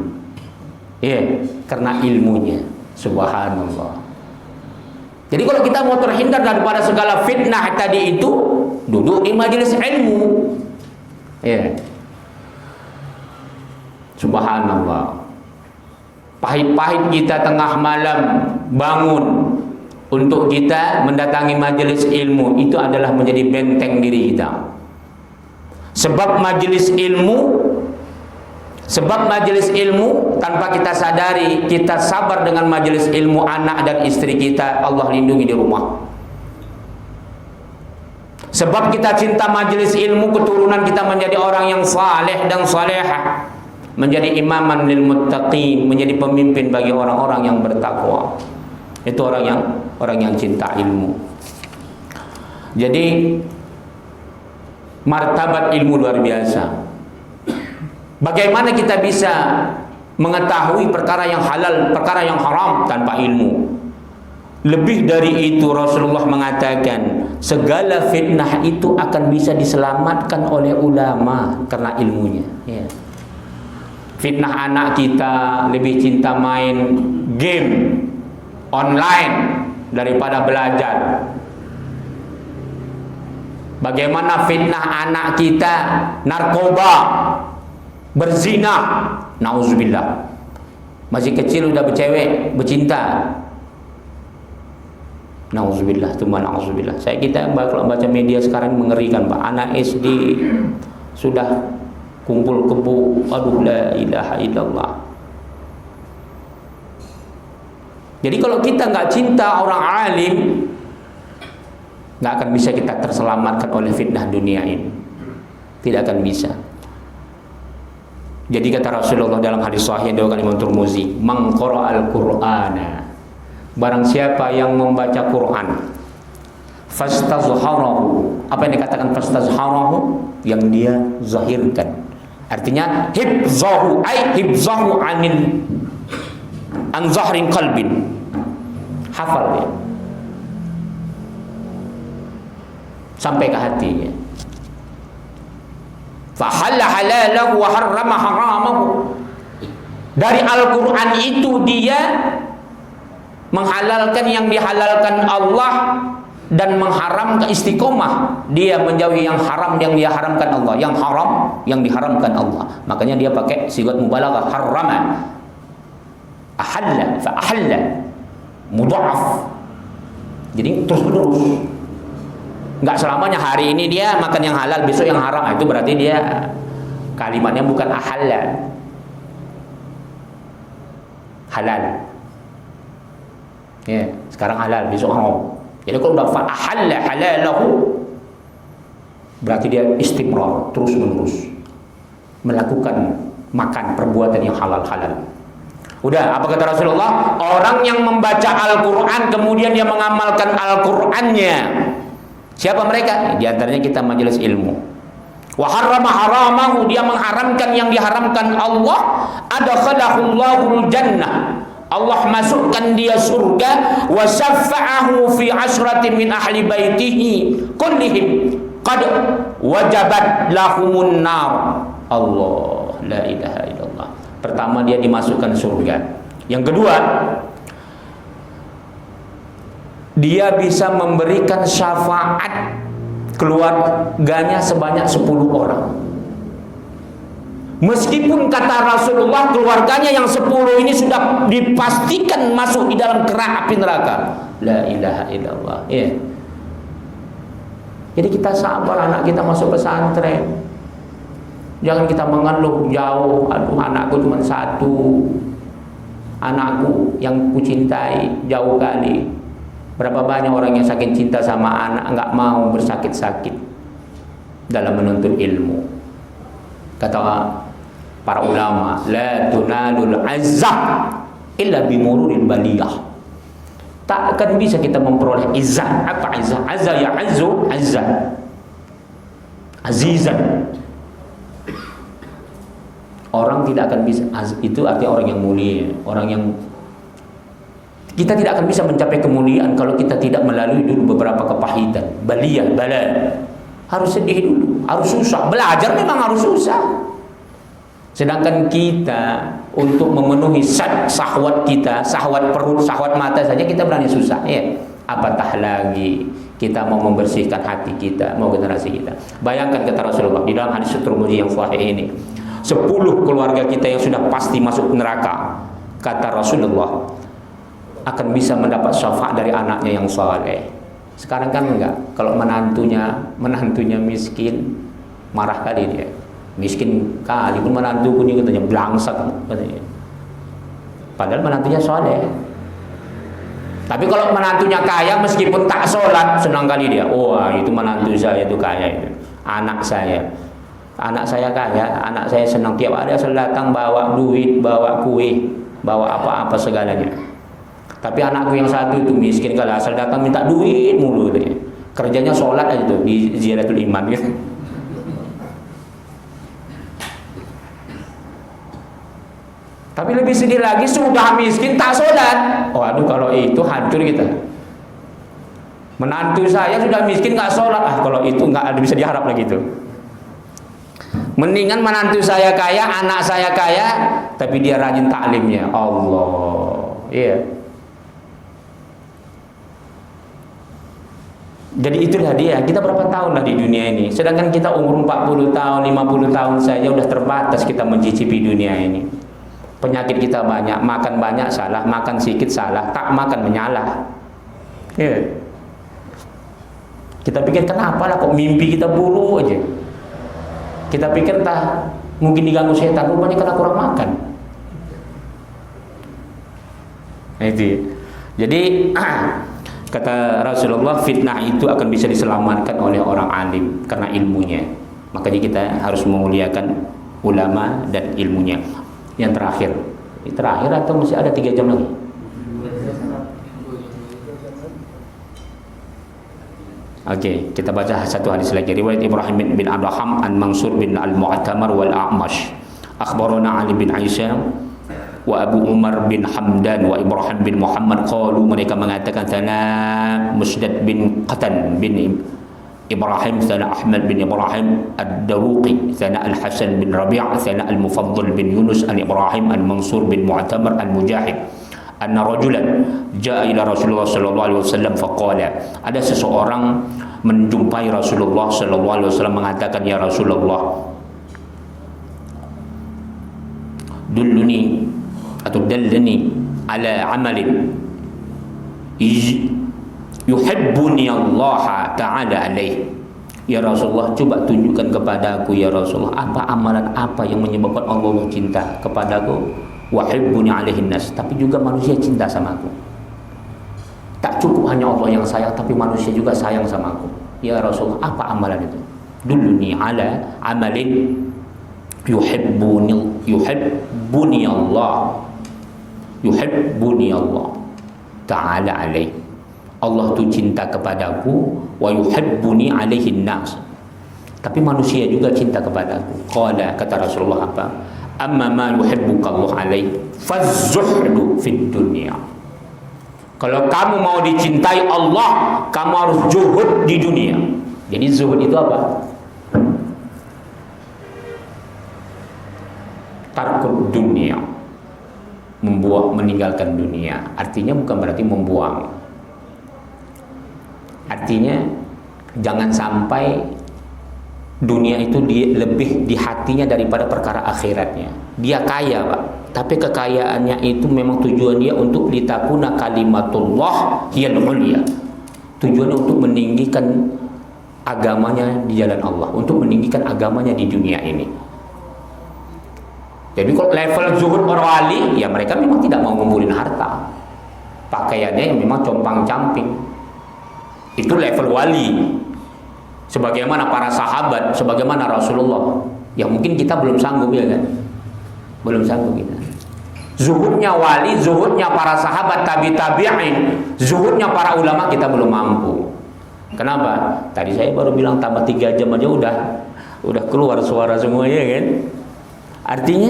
Ya, karena ilmunya. Subhanallah. Jadi kalau kita mau terhindar daripada segala fitnah tadi itu, duduk di majelis ilmu. Ya. Subhanallah. Pahit-pahit kita tengah malam bangun untuk kita mendatangi majelis ilmu, itu adalah menjadi benteng diri kita. Sebab majelis ilmu tanpa kita sadari, kita sabar dengan majelis ilmu anak dan istri kita, Allah lindungi di rumah. Sebab kita cinta majelis ilmu, keturunan kita menjadi orang yang saleh dan salehah, menjadi imaman lil muttaqin, menjadi pemimpin bagi orang-orang yang bertakwa. Itu orang yang cinta ilmu. Jadi martabat ilmu luar biasa. Bagaimana kita bisa mengetahui perkara yang halal, perkara yang haram tanpa ilmu? Lebih dari itu, Rasulullah mengatakan segala fitnah itu akan bisa diselamatkan oleh ulama karena ilmunya. Ya. Fitnah anak kita lebih cinta main game online daripada belajar. Bagaimana fitnah anak kita narkoba, berzina, nauzubillah. Masih kecil udah bercewek, bercinta. Nauzubillah, tsumma nauzubillah. Kita kalau baca media sekarang mengerikan, Pak. Anak SD sudah kumpul kebo, aduh la ilaha illallah. Jadi kalau kita nggak cinta orang alim, nggak akan bisa kita terselamatkan oleh fitnah dunia ini. Tidak akan bisa. Jadi kata Rasulullah dalam hadis sahih yang diriwayatkan Imam Tirmizi, "Man qara'al Qur'ana." Barang siapa yang membaca Quran, fastazharahu. Apa yang dikatakan fastazharahu? Yang dia zahirkan. Artinya hifzahu, ay hifzahu an zahrin qalbin. Hafal dia. Sampai ke hatinya. Fahalla halalahu wa harrama haramahu. Dari Al-Quran itu dia menghalalkan yang dihalalkan Allah dan mengharamkan, istiqomah dia menjauhi yang haram yang dia haramkan Allah, yang haram yang diharamkan Allah. Makanya dia pakai sigat mubalaghah, harrama, ahalla, fa ahalla, mudha'af. Jadi terus menerus. Enggak selamanya hari ini dia makan yang halal, besok yang haram. Itu berarti dia kalimatnya bukan ahalla, halal. Ya, sekarang halal, besok haram. Jadi kalau udah fa'ahalla halalahu, berarti dia istimrar, terus menerus melakukan makan perbuatan yang halal-halal. Udah, apa kata Rasulullah? Orang yang membaca Al-Quran kemudian dia mengamalkan Al-Qurannya, siapa mereka? Di antaranya kita majelis ilmu. Wa harrama haramahu, dia mengharamkan yang diharamkan Allah. Adkhalahullahu jannah, Allah masukkan dia surga. Wa syafa'ahu fi asratin min ahli baitihi kullihim qad wajabat lahumun nar. Allah, la ilaha illallah. Pertama dia dimasukkan surga. Yang kedua, dia bisa memberikan syafaat keluarganya sebanyak 10 orang. Meskipun kata Rasulullah keluarganya yang 10 ini sudah dipastikan masuk di dalam kerak api neraka. La ilaha illallah. Ya. Jadi kita sabar anak kita masuk pesantren. Jangan kita mengeluh jauh, aduh anakku cuma satu, anakku yang kucintai jauh kali. Berapa banyak orang yang saking cinta sama anak enggak mau bersakit-sakit dalam menuntut ilmu. Kata para ulama, la tunalul azzah illa bimururil baliyah. Tak akan bisa kita memperoleh izzah. Apa izzah? Azza ya azzu, azzah, azizan. Orang tidak akan bisa, itu artinya orang yang mulia, orang yang kita tidak akan bisa mencapai kemuliaan kalau kita tidak melalui dulu beberapa kepahitan. Baliyah, bala. Harus sedih dulu, harus susah. Belajar memang harus susah. Sedangkan kita untuk memenuhi syahwat kita, syahwat perut, syahwat mata saja kita berani susah, ya. Apatah lagi kita mau membersihkan hati kita, mau generasi kita. Bayangkan kata Rasulullah di dalam hadis Tirmidzi yang sahih ini, 10 keluarga kita yang sudah pasti masuk neraka, kata Rasulullah, akan bisa mendapat syafaat dari anaknya yang saleh. Sekarang kan enggak. Kalau menantunya miskin, marah kali dia. Miskin kali pun menantu punya katanya blangsak katanya. Padahal menantunya saleh. Tapi kalau menantunya kaya meskipun tak sholat, senang kali dia. Wah, itu menantu saya itu kaya itu. Anak saya kaya, anak saya senang tiap hari asal datang bawa duit, bawa kue, bawa apa-apa segalanya. Tapi anakku yang satu itu miskin, kalau asal datang minta duit mulu gitu. Kerjanya sholat aja tuh di Ziyaratul Iman gitu. Tapi lebih sedih lagi, sudah miskin tak sholat. Oh aduh, kalau itu hancur kita. Menantu saya sudah miskin nggak sholat, kalau itu nggak ada bisa diharap lagi tuh. Mendingan menantu saya kaya, anak saya kaya, tapi dia rajin taklimnya. Allah, iya. Jadi itulah dia. Kita berapa tahun lah di dunia ini. Sedangkan kita umur 40 tahun, 50 tahun saja udah terbatas kita mencicipi dunia ini. Penyakit kita banyak, makan banyak salah, makan sedikit salah, tak makan menyalah. Ya. Kita pikir kenapa lah kok mimpi kita buruk aja. Kita pikir entah mungkin diganggu setan, rupanya karena kurang makan. Nah, itu. Jadi kata Rasulullah, fitnah itu akan bisa diselamatkan oleh orang alim karena ilmunya. Makanya kita harus memuliakan ulama dan ilmunya. Yang terakhir, ini terakhir atau masih ada 3 jam lagi? Oke, kita baca satu hadis lagi. Riwayat Ibrahim bin Adham an Mansur bin Al-Mu'tamar wal A'mash. Akhbarana Ali bin Aisyah wa Abu Umar bin Hamdan wa Ibrahim bin Muhammad qalu, mereka mengatakan sana Musdad bin Qatan bin إبراهيم ثناء أحمد بن إبراهيم الدروقي ثناء الحسن بن ربيع ثناء المفضل بن يونس الإبراهيم المنصور بن معتمر المجاهد أن رجلا جاء إلى رسول الله صلى الله عليه وسلم فقال, ada seseorang menjumpai Rasulullah sallallahu alaihi wasallam mengatakan, ya Rasulullah, dulluni atau dallani ala amalin yuhibbuni Allah ta'ala alaih. Ya Rasulullah, coba tunjukkan kepadaku ya Rasulullah, apa amalan apa yang menyebabkan Allah cinta kepadaku, wahibbuni alaihin nas, tapi juga manusia cinta sama aku. Tak cukup hanya Allah yang sayang, tapi manusia juga sayang sama aku. Ya Rasulullah, apa amalan itu? Dulluni ala amalin yuhibbuni Allah ta'ala alaih. Allah tu cinta kepadaku, wa yuhibbuni alaihin nas, tapi manusia juga cinta kepadaku. Qala, kata Rasulullah apa? Amma ma yuhibbuka Allah alaih faz-zuhdu fid dunya. Kalau kamu mau dicintai Allah, kamu harus zuhud di dunia. Jadi zuhud itu apa? Tarkud dunia, meninggalkan dunia. Artinya bukan berarti membuang. Artinya jangan sampai dunia itu lebih di hatinya daripada perkara akhiratnya. Dia kaya, Pak, tapi kekayaannya itu memang tujuan dia untuk litakuna kalimatullah hiyal ulya. Tujuannya untuk meninggikan agamanya di jalan Allah, untuk meninggikan agamanya di dunia ini. Jadi kalau level zuhud para wali, ya mereka memang tidak mau ngumpulin harta. Pakaiannya yang memang compang-camping. Itu level wali. Sebagaimana para sahabat, sebagaimana Rasulullah. Ya mungkin kita belum sanggup, ya kan? Belum sanggup kita. Zuhudnya wali, zuhudnya para sahabat, tabi'in, zuhudnya para ulama kita belum mampu. Kenapa? Tadi saya baru bilang tambah 3 jam aja udah keluar suara semuanya, kan? Artinya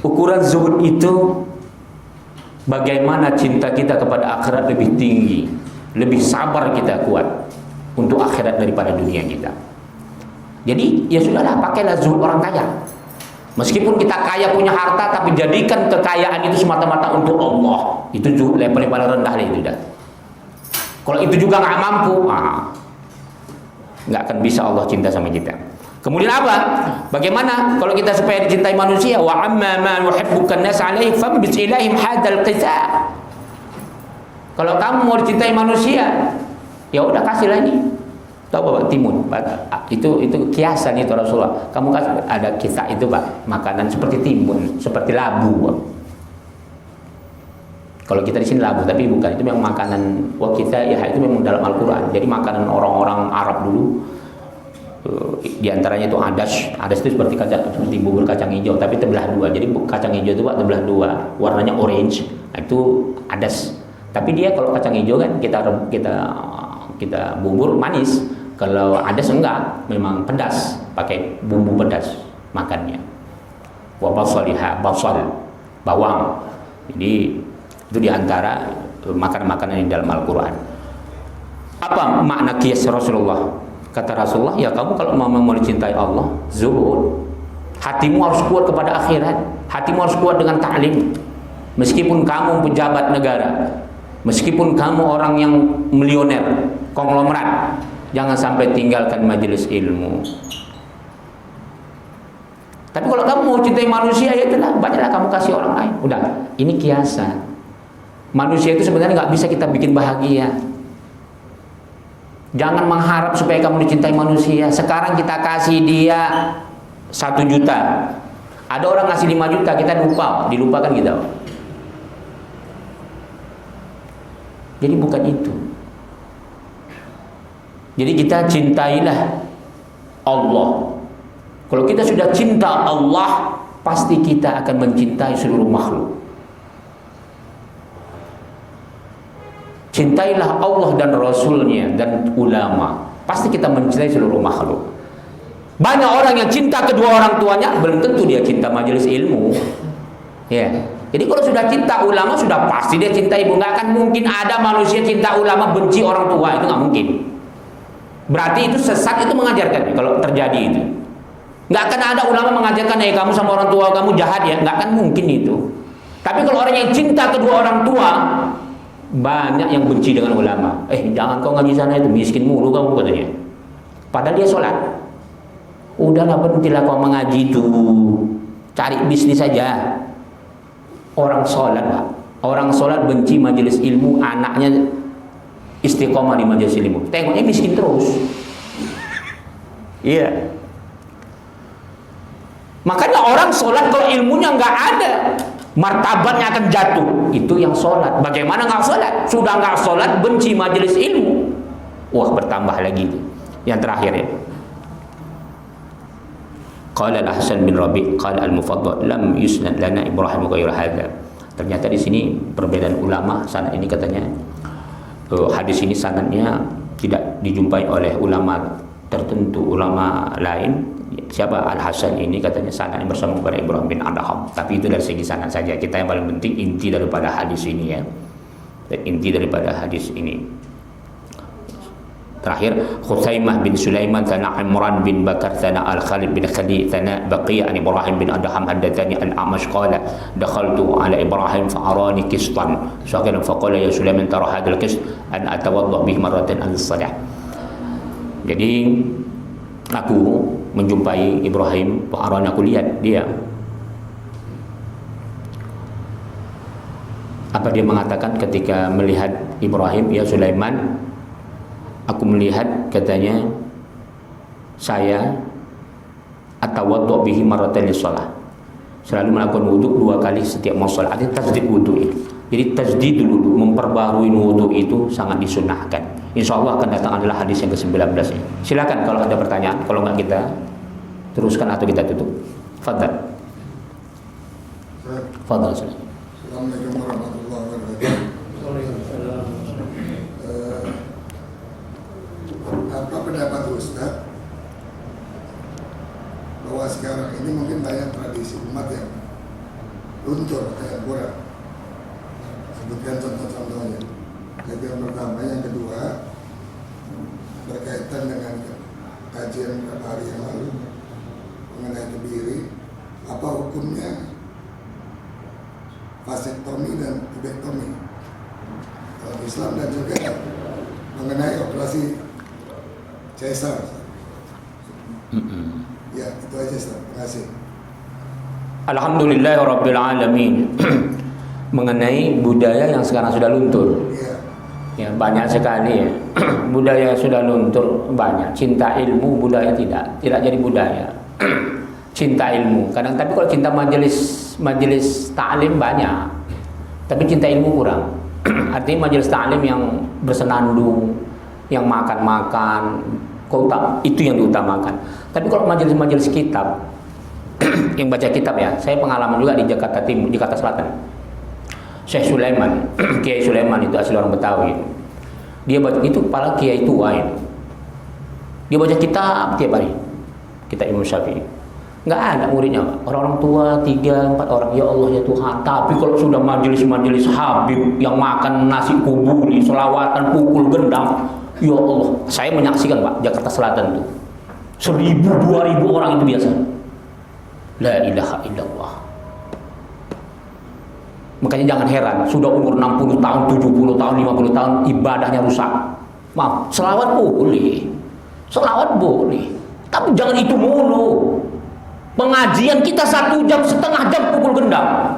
ukuran zuhud itu bagaimana cinta kita kepada akhirat lebih tinggi, lebih sabar kita kuat untuk akhirat daripada dunia kita. Jadi ya sudahlah, pakailah zuhud orang kaya. Meskipun kita kaya punya harta, tapi jadikan kekayaan itu semata-mata untuk Allah. Itu zuhud level yang paling rendah itu dah. Kalau itu juga nggak mampu, nggak akan bisa Allah cinta sama kita. Kemudian apa? Bagaimana kalau kita supaya dicintai manusia? Wa amma ma yuhibbukan nas alaihi fambis ilaihim hadzal qisa. Kalau kamu mau dicintai manusia, ya udah kasihlah ini. Tahu Bapak timun? Itu kiasan itu Rasulullah. Kamu kasih ada kisah itu, Pak, makanan seperti timun, seperti labu, Pak. Kalau kita di sini labu, tapi bukan, itu memang makanan kita ya, itu memang dalam Al-Qur'an. Jadi makanan orang-orang Arab dulu. Di antaranya itu adas itu seperti bubur kacang hijau, tapi terbelah dua. Jadi kacang hijau itu, Pak, terbelah dua, warnanya orange. Itu adas. Tapi dia kalau kacang hijau kan kita bubur manis. Kalau adas enggak, memang pedas, pakai bumbu pedas makannya. Wa basaliha, basal, bawang. Jadi itu di antara makanan-makanan yang dalam Al-Qur'an. Apa makna kias Rasulullah? Kata Rasulullah, ya kamu kalau mau dicintai Allah, zuhud. Hatimu harus kuat kepada akhirat. Hatimu harus kuat dengan ta'lim. Meskipun kamu pejabat negara, meskipun kamu orang yang milioner, konglomerat, jangan sampai tinggalkan majelis ilmu. Tapi kalau kamu mau cintai manusia, ya itulah, banyaklah kamu kasih orang lain. Udah, ini kiasan. Manusia itu sebenarnya nggak bisa kita bikin bahagia. Jangan mengharap supaya kamu dicintai manusia. Sekarang kita kasih dia 1 juta, ada orang ngasih 5 juta, kita dilupakan kita. Jadi bukan itu. Jadi kita cintailah Allah. Kalau kita sudah cinta Allah, pasti kita akan mencintai seluruh makhluk. Cintailah Allah dan Rasulnya dan ulama, pasti kita mencintai seluruh makhluk. Banyak orang yang cinta kedua orang tuanya, belum tentu dia cinta majelis ilmu. Ya. Jadi kalau sudah cinta ulama, sudah pasti dia cinta ibu. Nggak akan mungkin ada manusia cinta ulama benci orang tua, itu nggak mungkin. Berarti itu sesat, itu mengajarkan kalau terjadi itu. Nggak akan ada ulama mengajarkan kamu sama orang tua kamu jahat ya, nggak akan mungkin itu. Tapi kalau orang yang cinta kedua orang tua, banyak yang benci dengan ulama. Jangan kau ngaji sana, itu miskin mulu kamu, katanya. Padahal dia sholat. Udahlah, berhentilah kau mengaji itu, cari bisnis saja. Orang sholat, Pak. Orang sholat benci majelis ilmu, anaknya istiqomah di majelis ilmu. Tengoknya miskin terus. Iya. Makanya orang sholat kalau ilmunya nggak ada, martabatnya akan jatuh. Itu yang sholat. Bagaimana nggak sholat? Sudah nggak sholat, benci majelis ilmu. Wah, bertambah lagi itu. Yang terakhir ya. Qala al-Hasan bin Rabi' qala al-Mufaddal lam yusnad lana Ibrahim ghairu hadza. Ternyata di sini perbedaan ulama sanad ini, katanya hadis ini sanadnya tidak dijumpai oleh ulama tertentu, ulama lain. Siapa Al-Hasan ini, katanya sanadnya bersama kepada Ibrahim bin Adham. Tapi itu dari segi sanad saja. Kita yang paling penting inti daripada hadis ini ya. Dan inti daripada hadis ini. Terakhir, Khuzaimah bin Sulaiman tana Imran bin Bakar tana Al-Khalid bin Khalid tana Baqiyah an Ibrahim bin Adham haddatsani Al-A'mash qala dakhaltu ala Ibrahim fa'arani qistan saqala faqala ya Sulaiman tara hadzal qist an atawadda bihi marratan al-salah. Jadi aku menjumpai Ibrahim fa'arani, aku lihat dia. Apa dia mengatakan ketika melihat Ibrahim, ya Sulaiman, aku melihat, katanya, saya atawaddu bihi marratan lis-shalah, selalu melakukan wudu 2 kali setiap mau salat. Artinya tajdid wudu itu. Jadi tajdid wudu, memperbarui wudu itu sangat disunahkan. Insyaallah akan datang adalah hadis yang ke-19 ini. Silakan kalau ada pertanyaan, kalau enggak kita teruskan atau kita tutup. Fadhal. Fadhal. Assalamualaikum warahmatullahi wabarakatuh. Apa pendapat Ustaz bahwa sekarang ini mungkin banyak tradisi umat yang luntur, kayak kurang? Sebutkan contoh-contohnya. Itu yang pertama. Yang kedua, berkaitan dengan kajian beberapa hari yang lalu mengenai kebiri, apa hukumnya vasektomi dan pubektomi dalam Islam, dan juga mengenai operasi Caesar. Ya, itu aja, Ustaz. Terima kasih. Alhamdulillahirabbil alamin. Mengenai budaya yang sekarang sudah luntur. Ya, banyak sekali ya. Budaya sudah luntur banyak. Cinta ilmu, budaya tidak jadi budaya. Cinta ilmu. Tapi kalau cinta majelis ta'lim banyak. Tapi cinta ilmu kurang. Artinya majelis ta'lim yang bersenandung, yang makan-makan, itu yang diutamakan. Tapi kalau majelis-majelis kitab, yang baca kitab ya, saya pengalaman juga di Jakarta Timur, di Jakarta Selatan. Syekh Sulaiman, Kiai Sulaiman itu asli orang Betawi. Dia baca itu, kepala kiai tua itu. Dia baca kitab tiap hari, kitab Imam Syafi'i. Nggak ada muridnya, orang-orang tua 3-4 orang. Ya Allah ya Tuhan. Tapi kalau sudah majelis-majelis Habib yang makan nasi kuburi, selawatan, pukul gendang, ya Allah, saya menyaksikan Pak, Jakarta Selatan itu 1.000-2.000 orang itu biasa. La ilaha illallah. Makanya jangan heran, sudah umur 60 tahun, 70 tahun, 50 tahun, ibadahnya rusak. Maaf, selawat boleh, tapi jangan itu mulu. Pengajian kita 1 jam, setengah jam pukul gendang.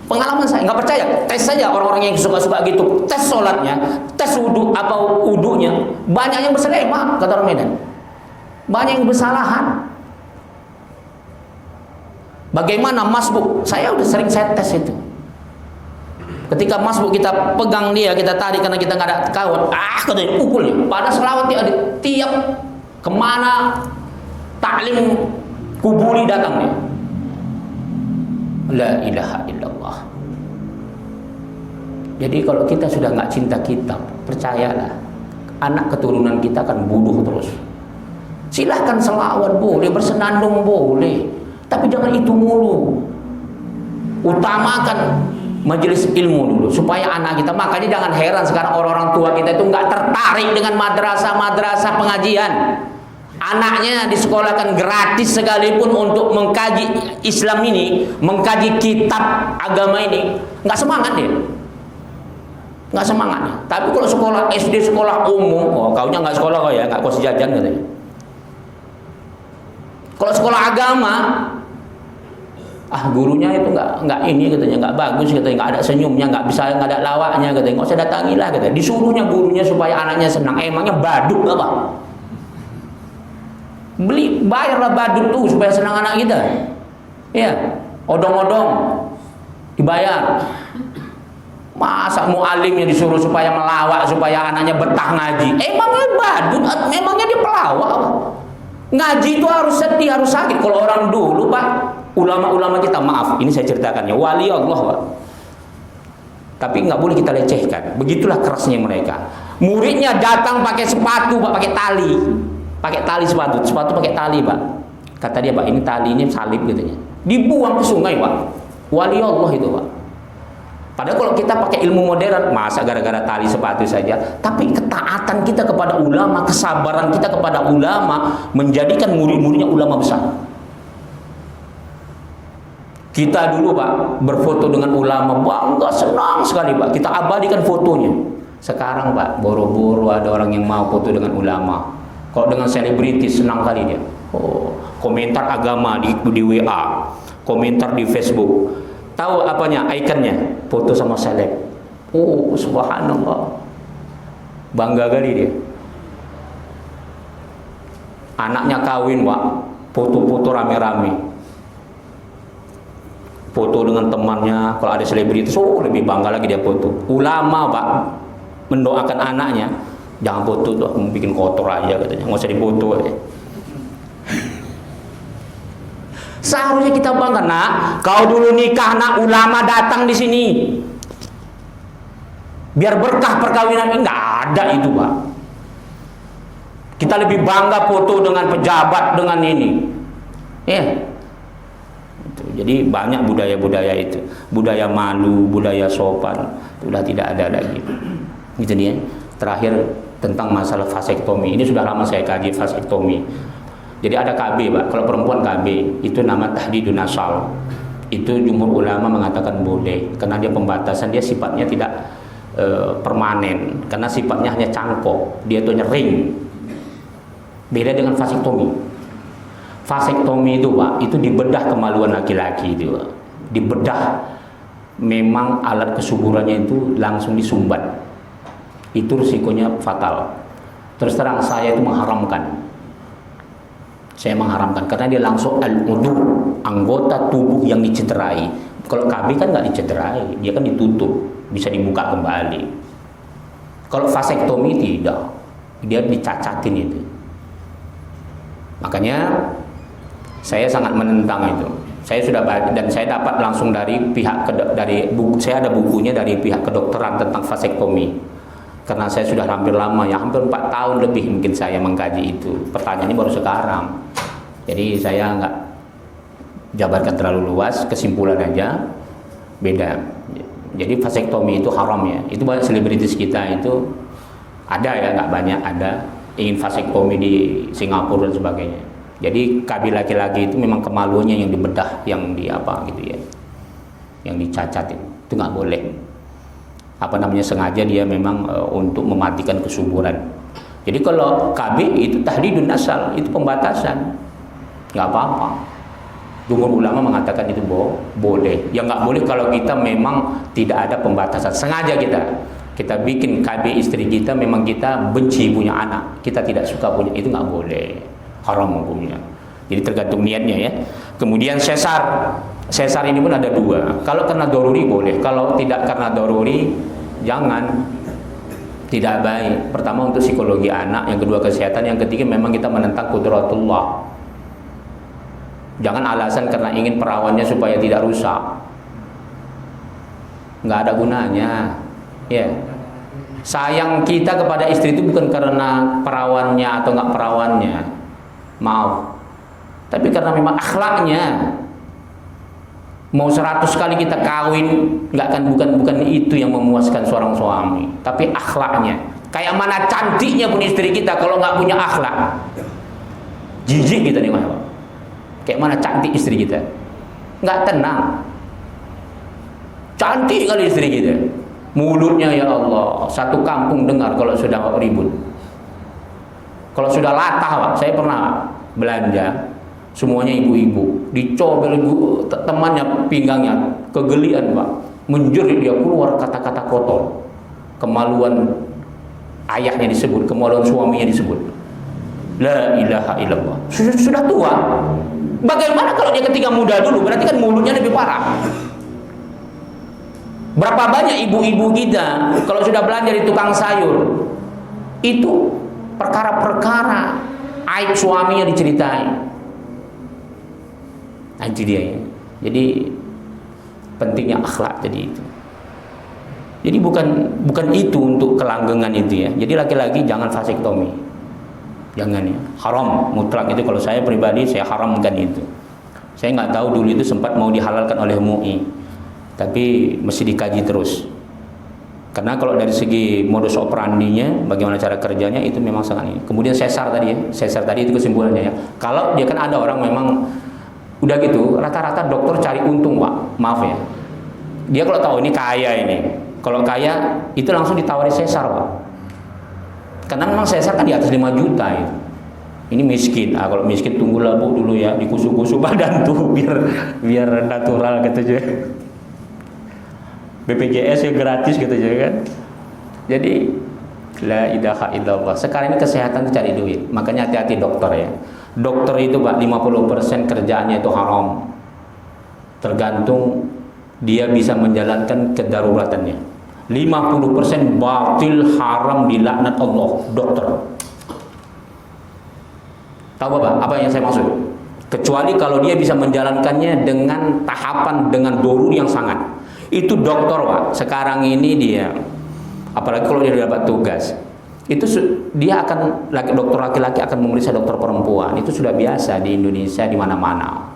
Pengalaman saya, nggak percaya, tes saja orang-orang yang suka-suka gitu, tes sholatnya, tes wudhu apa wudhunya, banyak yang berselema, kata orang Medan, banyak yang bersalahan. Bagaimana masbuk? Saya udah sering saya tes itu. Ketika masbuk kita pegang dia, kita tarik karena kita nggak ada kawan, katanya pukulnya. Pada selawat dia tiap kemana taklim kuburi datang dia. La ilaha illallah. Jadi kalau kita sudah nggak cinta kitab, percayalah, anak keturunan kita akan bodoh terus. Silahkan selawat boleh, bersenandung boleh, tapi jangan itu mulu. Utamakan majelis ilmu dulu supaya anak kita. Makanya jangan heran sekarang orang-orang tua kita itu nggak tertarik dengan madrasah pengajian. Anaknya disekolahkan gratis sekalipun untuk mengkaji Islam ini, mengkaji kitab agama ini, nggak semangat dia. Nggak semangatnya. Tapi kalau sekolah SD, sekolah umum, oh kaunya nggak sekolah kok ya, nggak kos jajan katanya. Kalau sekolah agama, gurunya itu nggak ini katanya, nggak bagus katanya, nggak ada senyumnya, nggak ada lawaknya katanya, nggak usah datangilah katanya. Disuruhnya gurunya supaya anaknya senang. Emangnya badut apa? Bayarlah badut tuh supaya senang anak kita. Ya, odong-odong dibayar. Masa mu'alimnya disuruh supaya melawak supaya anaknya betah ngaji? Emangnya badut? Memangnya dia pelawak apa? Ngaji itu harus sedih, harus sakit. Kalau orang dulu Pak, ulama-ulama kita, maaf, ini saya ceritakannya, wali Allah Pak. Tapi nggak boleh kita lecehkan. Begitulah kerasnya mereka. Muridnya datang pakai sepatu Pak, pakai tali sepatu pakai tali Pak. Kata dia Pak, ini talinya salib katanya. Dibuang ke sungai Pak. Wali Allah itu Pak. Padahal kalau kita pakai ilmu modern, masa gara-gara tali sepatu saja. Tapi ketaatan kita kepada ulama, kesabaran kita kepada ulama menjadikan murid-muridnya ulama besar. Kita dulu Pak berfoto dengan ulama, bangga, senang sekali Pak. Kita abadikan fotonya. Sekarang Pak, boro-boro ada orang yang mau foto dengan ulama. Kalau dengan selebritis senang kali dia. Oh, komentar agama di WA, komentar di Facebook. Tahu apanya? Ikonnya foto sama seleb. Oh, subhanallah. Bangga kali dia. Anaknya kawin, Pak. Foto-foto rame-rame. Foto dengan temannya, kalau ada selebritis, lebih bangga lagi dia foto. Ulama, Pak, mendoakan anaknya, jangan foto tuh, bikin kotor aja katanya, nggak usah difoto aja. Seharusnya kita bangga, nak, kau dulu nikah, nak, ulama datang di sini, biar berkah perkawinan ini. Nggak ada itu Pak. Kita lebih bangga foto dengan pejabat, dengan ini, ya. Jadi banyak budaya-budaya itu, budaya malu, budaya sopan, sudah tidak ada lagi. Itu dia. Terakhir tentang masalah vasektomi. Ini sudah lama saya kaji vasektomi. Jadi ada KB Pak. Kalau perempuan KB itu nama tahdidun nasal. Itu jumhur ulama mengatakan boleh karena dia pembatasan, dia sifatnya tidak permanen, karena sifatnya hanya cangkok, dia itu nyering. Beda dengan vasektomi. Vasektomi itu Pak, itu dibedah kemaluan laki-laki itu Pak. Dibedah, memang alat kesuburannya itu langsung disumbat. Itu risikonya fatal. Terus terang saya itu mengharamkan. Saya mengharamkan karena dia langsung al-udu, anggota tubuh yang dicederai. Kalau KB kan nggak dicederai, dia kan ditutup, bisa dibuka kembali. Kalau vasektomi tidak, dia dicacatin itu. Makanya saya sangat menentang itu. Saya sudah baca dan saya dapat langsung dari pihak saya ada bukunya dari pihak kedokteran tentang vasektomi. Karena saya sudah hampir lama ya, hampir 4 tahun lebih mungkin saya mengkaji itu. Pertanyaannya baru sekarang. Jadi saya nggak jabarkan terlalu luas, kesimpulan aja beda. Jadi vasektomi itu haram ya. Itu banyak selebritis kita itu ada ya, nggak banyak, ada ingin vasektomi di Singapura dan sebagainya. Jadi KB laki-laki itu memang kemaluannya yang dibedah, yang di apa gitu ya, yang dicacatin, itu nggak boleh. Apa namanya, sengaja dia memang untuk mematikan kesuburan. Jadi kalau KB itu tahdidun nasal, itu pembatasan, nggak apa-apa. Jumhur ulama mengatakan itu boleh. Yang nggak boleh kalau kita memang tidak ada pembatasan, sengaja kita bikin KB istri kita, memang kita benci punya anak, kita tidak suka punya, itu nggak boleh. Haram hukumnya. Jadi tergantung niatnya ya. Kemudian sesar ini pun ada 2. Kalau karena doruri boleh, kalau tidak karena doruri jangan, tidak baik. Pertama untuk psikologi anak, yang kedua kesehatan, yang ketiga memang kita menentang qudratullah. Jangan alasan karena ingin perawannya supaya tidak rusak, nggak ada gunanya ya. Sayang kita kepada istri itu bukan karena perawannya atau nggak perawannya, maaf, tapi karena memang akhlaknya. Mau 100 kali kita kawin, bukan itu yang memuaskan seorang suami, tapi akhlaknya. Kayak mana cantiknya pun istri kita kalau nggak punya akhlak, jijik kita nih, Mas. Kayak mana cantik istri kita, nggak tenang. Cantik kali istri kita, mulutnya ya Allah, satu kampung dengar kalau sudah ribut. Kalau sudah latah, Pak. Saya pernah belanja, semuanya ibu-ibu, dicobel ibu temannya pinggangnya, kegelian, Pak. Menjerit dia, keluar kata-kata kotor. Kemaluan ayahnya disebut, kemaluan suaminya disebut. La ilaha illallah. Sudah tua. Bagaimana kalau dia ketika muda dulu? Berarti kan mulutnya lebih parah. Berapa banyak ibu-ibu kita kalau sudah belanja di tukang sayur, itu perkara-perkara aib suaminya diceritain. Nah, itu dia ya. Jadi pentingnya akhlak tadi itu. Jadi bukan itu untuk kelanggengan itu ya. Jadi laki-laki jangan vasektomi. Jangan ya. Haram mutlak itu, kalau saya pribadi saya haramkan itu. Saya nggak tahu dulu itu sempat mau dihalalkan oleh MUI. Tapi mesti dikaji terus. Karena kalau dari segi modus operandinya, bagaimana cara kerjanya itu memang sangat ini. Kemudian sesar tadi ya. Sesar tadi itu kesimpulannya ya. Kalau dia kan ada orang memang udah gitu, rata-rata dokter cari untung, Pak. Maaf ya. Dia kalau tahu ini kaya ini. Kalau kaya itu langsung ditawari sesar, Pak. Karena memang sesar kan di atas 5 juta itu. Ini miskin. Ah, kalau miskin tunggulah Bu dulu ya, dikusuk-kusuk badan tuh biar natural gitu aja. BPJS ya gratis gitu aja kan. Jadi la ilaha illallah. Sekarang ini kesehatan itu cari duit. Makanya hati-hati dokter ya. Dokter itu Pak 50% kerjaannya itu haram. Tergantung dia bisa menjalankan kedaruratannya. 50% batil, haram, dilaknat Allah, dokter. Tahu Bapak apa yang saya maksud? Kecuali kalau dia bisa menjalankannya dengan tahapan, dengan doruri yang sangat. Itu dokter Pak. Sekarang ini dia, apalagi kalau dia dapat tugas, itu dia akan, dokter laki-laki akan memeriksa dokter perempuan. Itu sudah biasa di Indonesia, di mana-mana.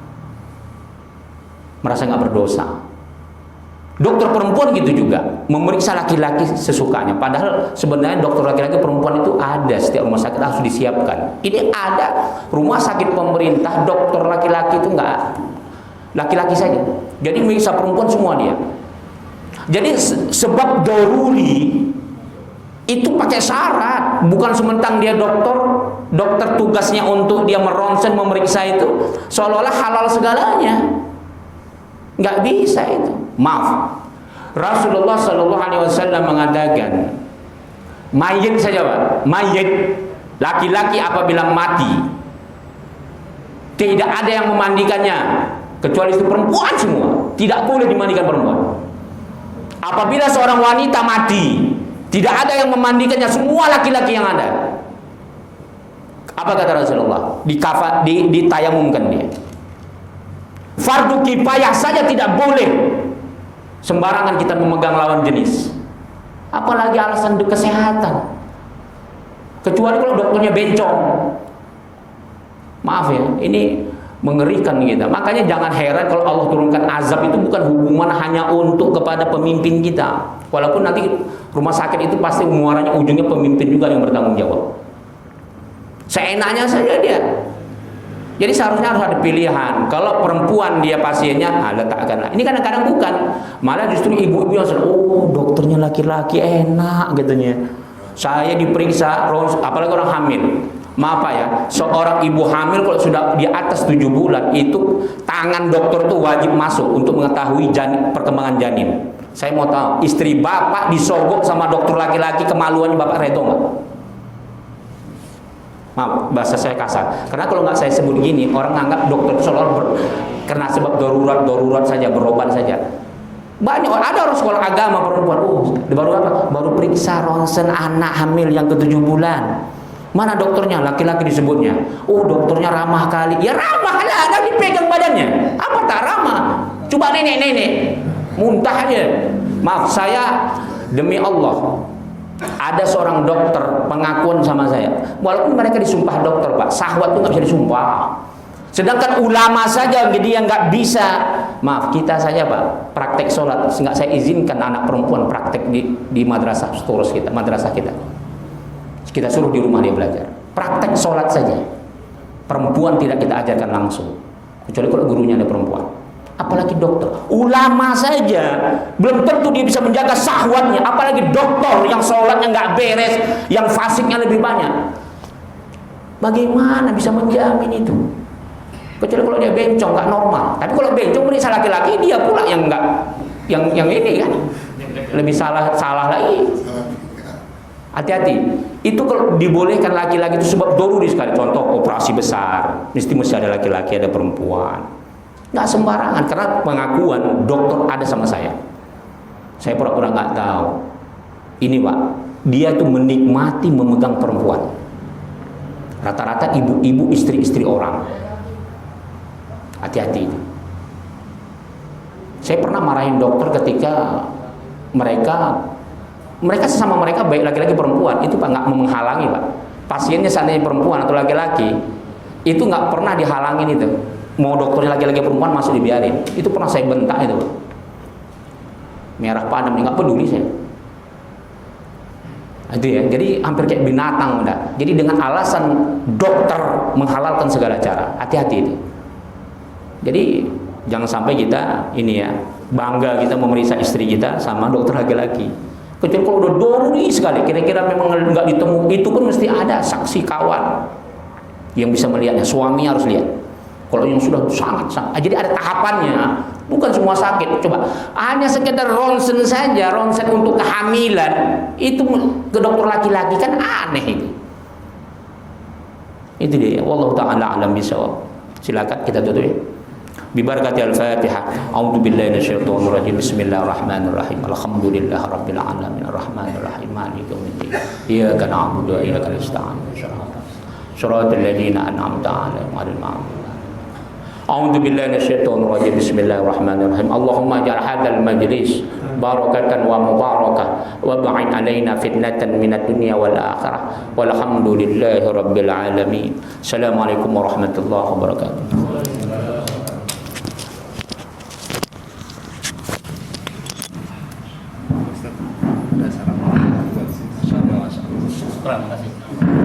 Merasa nggak berdosa. Dokter perempuan gitu juga, memeriksa laki-laki sesukanya. Padahal sebenarnya dokter laki-laki perempuan itu ada, setiap rumah sakit harus disiapkan. Ini ada rumah sakit pemerintah, dokter laki-laki itu nggak, laki-laki saja. Jadi memeriksa perempuan semua dia. Jadi sebab daruri itu pakai syarat, bukan sementang dia dokter tugasnya untuk dia meronsen memeriksa itu seolah-olah halal segalanya. Nggak bisa itu. Maaf. Rasulullah Shallallahu Alaihi Wasallam mengatakan, mayit saja Pak, mayit laki-laki apabila mati tidak ada yang memandikannya kecuali itu perempuan semua. Tidak boleh dimandikan perempuan. Apabila seorang wanita mati, tidak ada yang memandikannya, semua laki-laki yang ada. Apa kata Rasulullah? Ditayamumkan dia. Fardu kifayah saja tidak boleh sembarangan kita memegang lawan jenis. Apalagi alasan kesehatan. Kecuali kalau dokternya bencong. Maaf ya, ini mengerikan kita. Makanya jangan heran kalau Allah turunkan azab itu bukan hukuman hanya untuk kepada pemimpin kita. Walaupun nanti rumah sakit itu pasti muaranya ujungnya pemimpin juga yang bertanggung jawab. Seenaknya saja dia. Jadi seharusnya harus ada pilihan. Kalau perempuan dia pasiennya, letakkanlah. Ini kadang-kadang bukan. Malah justru ibu-ibu yang oh dokternya laki-laki enak katanya. Saya diperiksa, apalagi orang hamil. Maaf Pak ya, seorang ibu hamil kalau sudah di atas 7 bulan itu tangan dokter itu wajib masuk untuk mengetahui perkembangan janin. Saya mau tahu, istri bapak disogok sama dokter laki-laki, kemaluannya bapak redo nggak? Maaf, bahasa saya kasar. Karena kalau nggak saya sebut gini, orang nganggap dokter seolah karena sebab darurat saja, berobat saja. Banyak ada orang sekolah agama perempuan, baru apa? Baru periksa ronsen anak hamil yang ke-7 bulan. Mana dokternya? Laki-laki disebutnya. Oh, dokternya ramah kali. Ya ramah lah, ada dipegang badannya. Apa tak ramah? Coba nenek-nenek muntah aja. Maaf, saya demi Allah, ada seorang dokter pengakuan sama saya. Walaupun mereka disumpah dokter Pak, syahwat itu nggak bisa disumpah. Sedangkan ulama saja dia nggak bisa. Maaf, kita saja Pak, praktek sholat nggak saya izinkan anak perempuan praktek di madrasah terus kita, madrasah kita. Kita suruh di rumah dia belajar. Praktek sholat saja. Perempuan tidak kita ajarkan langsung. Kecuali kalau gurunya ada perempuan. Apalagi dokter. Ulama saja belum tentu dia bisa menjaga syahwatnya. Apalagi dokter yang sholatnya nggak beres, yang fasiknya lebih banyak. Bagaimana bisa menjamin itu? Kecuali kalau dia bencong nggak normal. Tapi kalau bencong meriksa laki-laki, dia pula yang nggak, yang ini kan lebih salah lagi. Hati-hati. Itu kalau dibolehkan laki-laki itu sebab doruri sekali. Contoh operasi besar, mesti ada laki-laki, ada perempuan. Nggak sembarangan, karena pengakuan dokter ada sama saya. Saya pura-pura nggak tahu. Ini Pak, dia itu menikmati memegang perempuan. Rata-rata ibu-ibu istri-istri orang. Hati-hati itu. Saya pernah marahin dokter ketika mereka sesama mereka baik laki-laki perempuan itu Pak nggak menghalangi Pak. Pasiennya seandainya perempuan atau laki-laki itu nggak pernah dihalangin itu. Mau dokternya laki-laki perempuan masih dibiarin. Itu pernah saya bentak itu Pak. Merah padam, nggak peduli saya. Itu ya. Jadi hampir kayak binatang udah. Jadi dengan alasan dokter menghalalkan segala cara. Hati-hati itu. Jadi jangan sampai kita ini ya bangga kita memeriksa istri kita sama dokter laki-laki. Kecuali kalau udah doruri sekali, kira-kira memang nggak ditemu, itu pun mesti ada saksi kawan yang bisa melihatnya. Suami harus lihat. Kalau yang sudah sangat, jadi ada tahapannya. Bukan semua sakit. Coba hanya sekedar ronsen saja, ronsen untuk kehamilan itu ke dokter laki-laki kan aneh itu. Itu dia. Wallahu ta'ala alam bisawab. Silakan kita tutup ya. Bibarakati al-Fatihah. A'udzu billahi minasyaitonir rajim. Bismillahirrahmanirrahim. Alhamdulillah rabbil alamin arrahmanir rahim maliki yaumiddin. Iyyaka na'budu wa iyyaka nasta'in. Shiratal ladzina an'amta 'alaihim ghairil maghdubi. A'udzu billahi minasyaitonir rajim. Bismillahirrahmanirrahim. Allahumma ij'al hadzal majlis barakatan wa mubarakah wa ba'id 'alaina fitnatan minad dunya wal akhirah. Walhamdulillahi rabbil alamin. Assalamualaikum warahmatullahi wabarakatuh. Terima kasih.